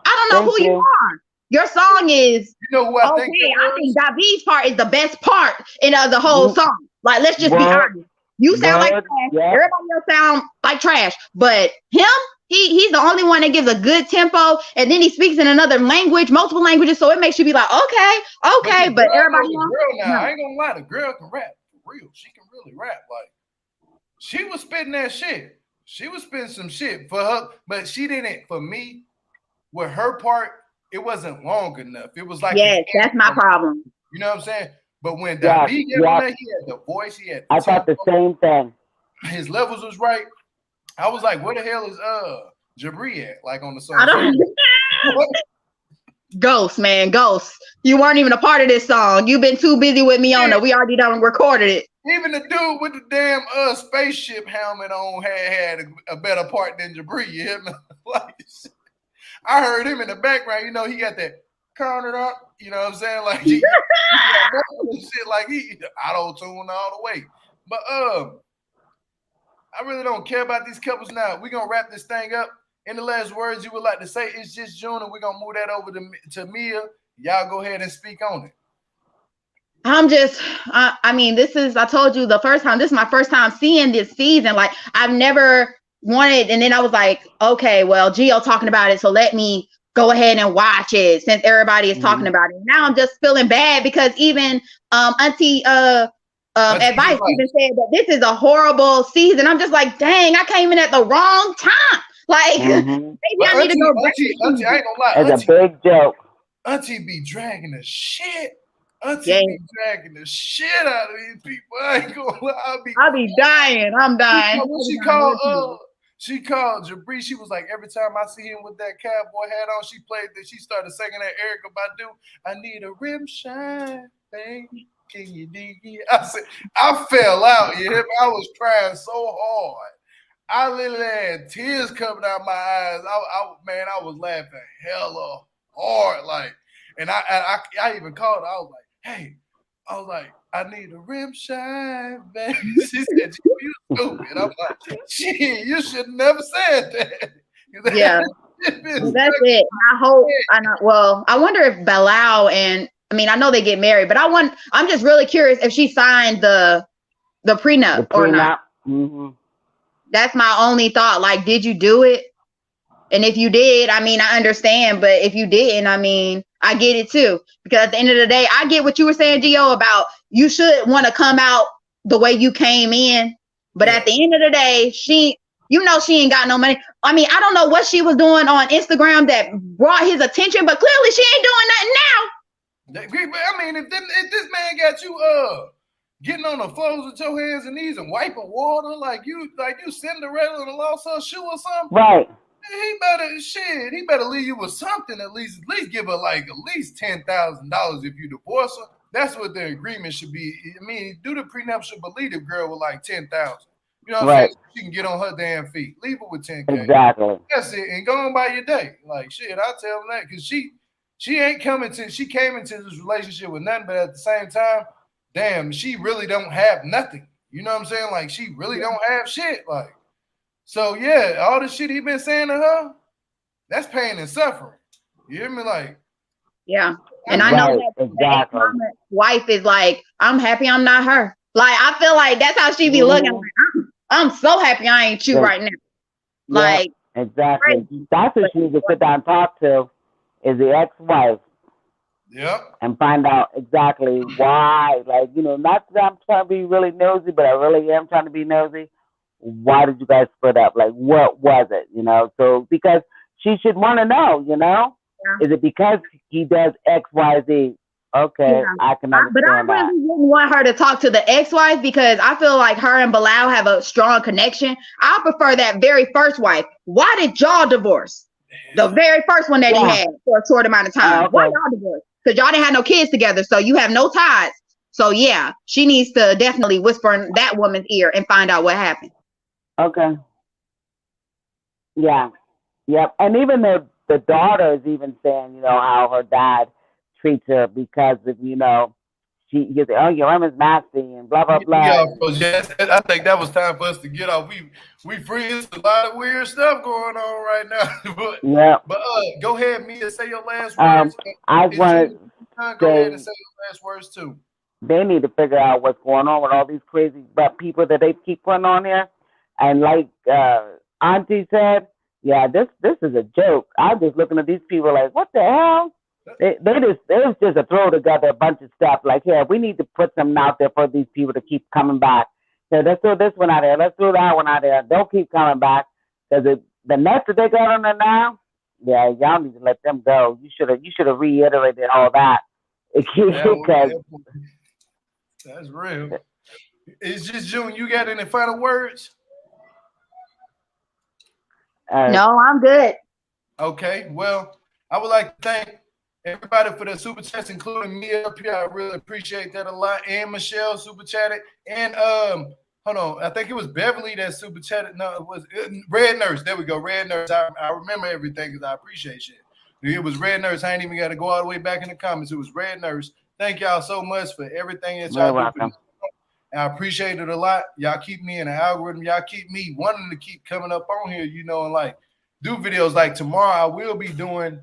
I don't know who you are. Your song is I think David's part is the best part in the whole song. Like, let's just be honest. You sound like trash. Everybody else sound like trash. But him, he's the only one that gives a good tempo, and then he speaks in another language, multiple languages, so it makes you be like, okay. But everybody else, I ain't gonna lie, the girl can rap for real. She can really rap. Like, she was spitting that shit. She was spitting some shit for her, but she didn't. For me, with her part, it wasn't long enough. It was like, yes, that's my problem. You know what I'm saying? But when David he had the voice, he had the I thought the same thing. His levels was right. I was like, where the hell is Jibri at? Like on the song. Ghost, man, Ghost. You weren't even a part of this song. You've been too busy with Miona. We already done recorded it. Even the dude with the damn spaceship helmet on had a better part than Jibri. You hear me? Like, I heard him in the background. You know, he got that counted up. You know what I'm saying? Like he shit like he auto-tune all the way. But I really don't care about these couples now. We're gonna wrap this thing up. Any last words you would like to say? It's just June, and we're gonna move that over to Mia. Y'all go ahead and speak on it. I mean, I told you the first time, this is my first time seeing this season. Like, I've never wanted, and then I was like, okay, well, Gio talking about it, so let me go ahead and watch it since everybody is talking about it. Now I'm just feeling bad because even Auntie Advice even said that this is a horrible season. I'm just like, dang, I came in at the wrong time. Like, maybe I need to go back. Auntie, I ain't gonna lie. It's a big joke. Auntie be dragging the shit. Auntie be dragging the shit out of these people. I ain't gonna lie. I'll be dying. I'm dying. She called Jibri. She was like, every time I see him with that cowboy hat on, she started singing that Erykah Badu. I need a rim shine, baby. Can you dig it? I said, I fell out. You hear me? I was crying so hard. I literally had tears coming out my eyes. I was laughing hella hard. Like, and I even called her. I was like, hey, I need a rim shine, baby. She said, you stupid. I'm like, shit, you should never said that. Yeah. That's it. I wonder if Bilal and I know they get married, but I'm just really curious if she signed the prenup or not. Mm-hmm. That's my only thought. Like, did you do it? And if you did, I understand. But if you didn't, I get it too. Because at the end of the day, I get what you were saying, Gio, about you should want to come out the way you came in. But at the end of the day, she ain't got no money. I don't know what she was doing on Instagram that brought his attention, but clearly she ain't doing nothing now. If this man got you getting on the floors with your hands and knees and wiping water like you Cinderella and lost her shoe or something. Right. He better leave you with something at least give her like at least $10,000 if you divorce her. That's what the agreement should be. I mean, do the prenuptial, but leave the girl with like 10,000. You know what I'm saying? So she can get on her damn feet. Leave her with 10K. Exactly. That's it, and go on by your day. Like shit, I'll tell them that because she ain't coming to. She came into this relationship with nothing, but at the same time, damn, she really don't have nothing. You know what I'm saying? Like she really don't have shit. Like. So yeah, all the shit he been saying to her, that's pain and suffering. You hear me? Like, yeah. And I know that exactly. the wife is like, I'm happy I'm not her. Like, I feel like that's how she be looking. Like, I'm so happy I ain't you right now. Like, exactly. Right. That's what she needs to sit down and talk to is the ex-wife. Yep. And find out exactly why. Like, you know, not that I'm trying to be really nosy, but I really am trying to be nosy. Why did you guys split up? Like, what was it? You know, so because she should want to know, you know, is it because he does X, Y, Z? Okay, I can understand but I really wouldn't want her to talk to the ex-wife because I feel like her and Bilal have a strong connection. I prefer that very first wife. Why did y'all divorce? The very first one that he had for a short amount of time. Why y'all divorced? Because y'all didn't have no kids together, so you have no ties. So yeah, she needs to definitely whisper in that woman's ear and find out what happened. Okay. Yeah. Yep. And even the daughter is even saying, you know, how her dad treats her because of, you know, you say, oh, your mom is nasty and blah, blah, blah. Yes, I think that was time for us to get off. We free. It's a lot of weird stuff going on right now. But go ahead, Mia, say your last words. I want to go ahead and say your last words too. They need to figure out what's going on with all these crazy people that they keep putting on here. And like Auntie said, yeah, this is a joke. I'm just looking at these people like, what the hell? It was just a throw together a bunch of stuff. Like, yeah, we need to put something out there for these people to keep coming back. So let's throw this one out there. Let's throw that one out there. Don't keep coming back because the nuts that they got on there now, yeah, y'all need to let them go. You should have reiterated all that. That's real. It's just June. You got any final words? No, I'm good. Okay. Well, I would like to thank everybody for their super chats, including me up here. I really appreciate that a lot. And Michelle super chatted. And hold on, I think it was Beverly that super chatted. No, it was Red Nurse. There we go, Red Nurse. I remember everything because I appreciate shit. It was Red Nurse. I ain't even got to go all the way back in the comments. It was Red Nurse. Thank y'all so much for everything that y'all do. I appreciate it a lot. Y'all keep me in the algorithm. Y'all keep me wanting to keep coming up on here, you know, and like do videos. Like tomorrow, I will be doing.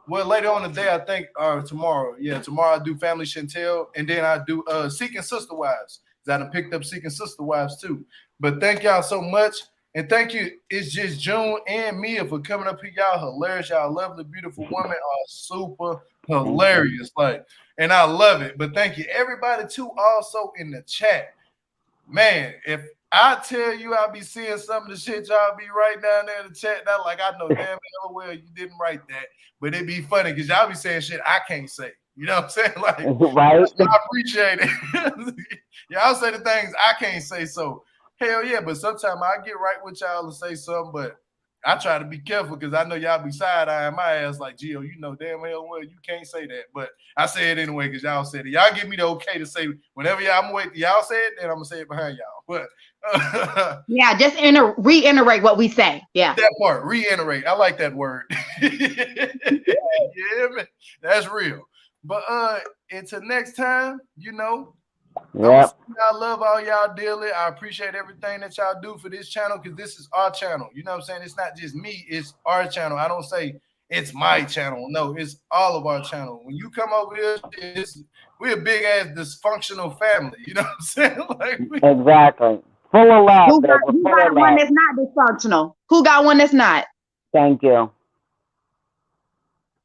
Well, later on today, I think, or tomorrow. Yeah, tomorrow I do Family Chantel, and then I do Seeking Sister Wives. I done picked up Seeking Sister Wives too. But thank y'all so much. And thank you. It's just June and Mia for coming up here. Y'all hilarious. Y'all lovely, beautiful women are super hilarious. Like, and I love it. But thank you, everybody, too, also in the chat. Man, if I tell you I'll be seeing some of the shit y'all be right down there in the chat, that like I know damn well you didn't write that. But it'd be funny because y'all be saying shit I can't say. You know what I'm saying? Like, right. I appreciate it. Y'all say the things I can't say. So hell yeah, but sometimes I get right with y'all and say something, but I try to be careful because I know y'all be side-eyeing my ass like, Gio, you know damn well you can't say that. But I say it anyway because y'all said it. Y'all give me the okay to say whenever y'all wait, y'all say it, then I'm gonna say it behind y'all. But yeah, just reiterate what we say. Yeah. That part, reiterate. I like that word. Yeah, man. That's real. But until next time, you know. Yep. I love all y'all dearly. I appreciate everything that y'all do for this channel because this is our channel. You know what I'm saying? It's not just me, it's our channel. I don't say it's my channel. No, it's all of our channel. When you come over here, we're a big ass dysfunctional family. You know what I'm saying? Like exactly. Full of love. Who got one that's not dysfunctional? Who got one that's not? Thank you.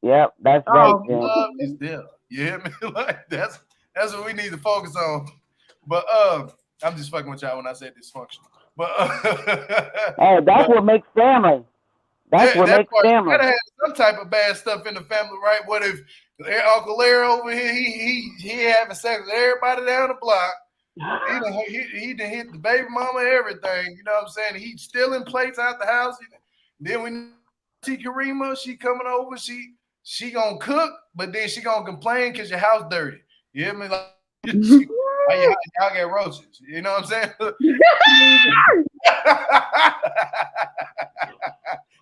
Yep, that's right. Love is there. Yeah, man. Like that's what we need to focus on. But I'm just fucking with y'all when I said dysfunctional. But hey, that's what makes family. That's what makes family. Gotta have some type of bad stuff in the family, right? What if Uncle Larry over here, he having sex with everybody down the block? He done hit the baby mama, everything. You know what I'm saying? He's stealing plates out the house. Then we T. Karima, she coming over. She gonna cook, but then she gonna complain because your house dirty. You hear me? Like, y'all get roaches. You know what I'm saying?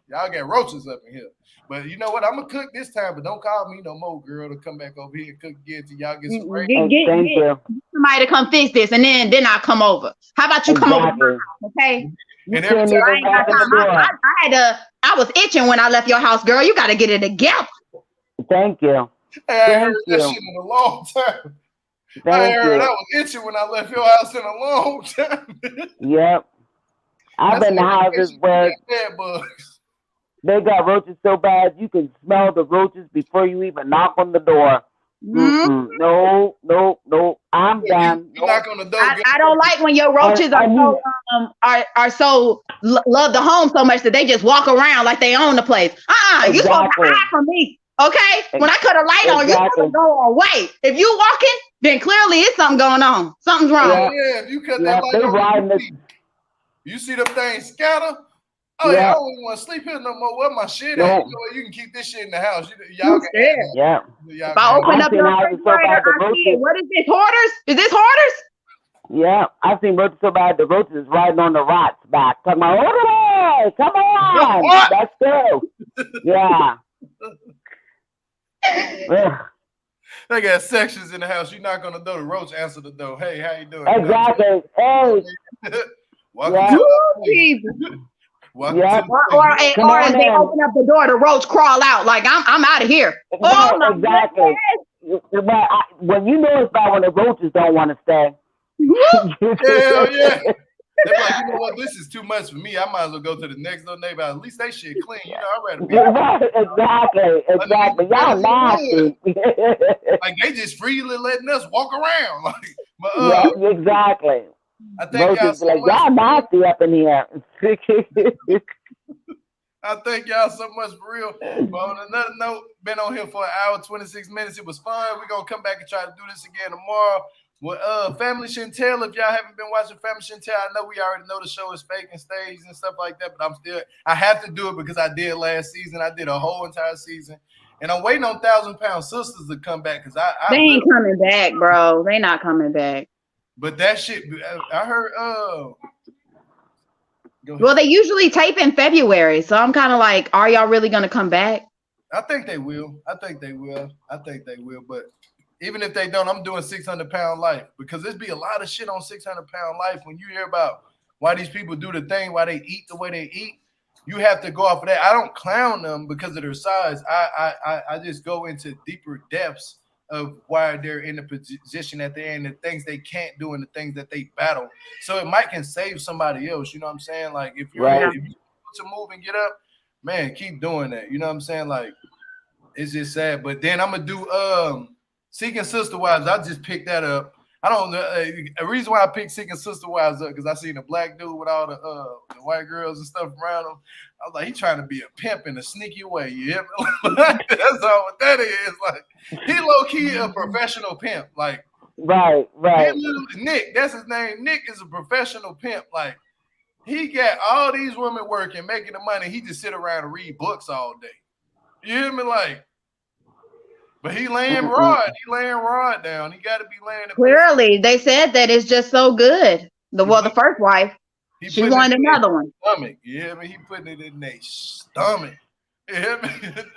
Y'all get roaches up in here. But you know what? I'm gonna cook this time, but don't call me no more, girl, to come back over here and cook again till y'all get some break. Get somebody to come fix this, and then I'll come over. How about you come over to my house, okay? And every time I ain't got time. I was itching when I left your house, girl. You got to get it together. Thank you. Hey, I heard that shit in a long time. I was itching when I left your house in a long time. Yep. I've been in houses where they got roaches so bad you can smell the roaches before you even knock on the door. Mm-hmm. No. I'm done. You knock on the door. I don't like when your roaches are so love the home so much that they just walk around like they own the place. Exactly. You supposed to hide from me. Okay? When I cut a light on, you're supposed to go away. If you walking, then clearly it's something going on. Something's wrong. Yeah, if you cut that light on, you see them things scatter. Oh yeah, I don't even want to sleep here no more. Where my shit at? You can keep this shit in the house. Y'all can if I open up your refrigerator, I see it. What is this? Hoarders? Is this hoarders? Yeah, I've seen roaches so bad the roaches is riding on the rot's back. Talking about, oh, come on, that's true. Yeah. They got sections in the house. You knock on the door, the roach answer the door. Hey, how you doing? Exactly. Hey. Welcome or as they open up the door, the roach crawl out like I'm out of here. Exactly. When you know it's bad when the roaches don't want to stay. Hell yeah. They're like, you know what? This is too much for me. I might as well go to the next door neighbor. At least they shit clean. You know, I'd rather Exactly. Y'all nasty. Like they just freely letting us walk around. Exactly. I thank y'all so much. Y'all nasty up in here. I thank y'all so much for real. But on another note, been on here for an hour, 26 minutes. It was fun. We're gonna come back and try to do this again tomorrow. Well, Family Chantel, if y'all haven't been watching Family Chantel, I know we already know the show is fake and staged and stuff like that, but I have to do it because I did last season. I did a whole entire season. And I'm waiting on 1,000 Pound Sisters to come back because they ain't coming back, bro. They not coming back. But that shit, I heard. Well, they usually tape in February, so I'm kind of like, are y'all really gonna come back? I think they will. But even if they don't, I'm doing 600 Pound Life because there's be a lot of shit on 600 Pound Life when you hear about why these people do the thing, why they eat the way they eat. You have to go off of that. I don't clown them because of their size. I just go into deeper depths of why they're in the position that they're in, the things they can't do and the things that they battle. So it might can save somebody else. You know what I'm saying? Like if you want to move and get up, man, keep doing that. You know what I'm saying? Like it's just sad. But then I'm gonna do Seeking Sister Wives. I just picked that up. I don't know. A reason why I picked Seeking Sister Wives up because I seen a black dude with all the white girls and stuff around him. I was like, he trying to be a pimp in a sneaky way. You hear me? That's all what that is. Like he low key a professional pimp. Like right. Nick, that's his name. Nick is a professional pimp. Like he got all these women working, making the money. He just sit around and read books all day. You hear me? Like. But he laying rod. He laying rod down. He got to be laying. Clearly, they said that it's just so good. The first wife, she wanted another one. Stomach. You hear me? He putting it in their stomach. You hear me?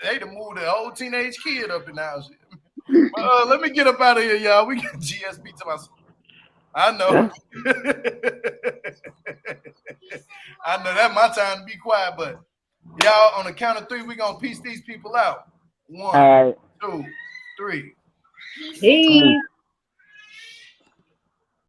They done moved the whole teenage kid up in the house. But, let me get up out of here, y'all. We got GSP to myself. I know. I know that's my time to be quiet, but y'all, on the count of 3, we gonna piece these people out. 1, 2, 3. Peace.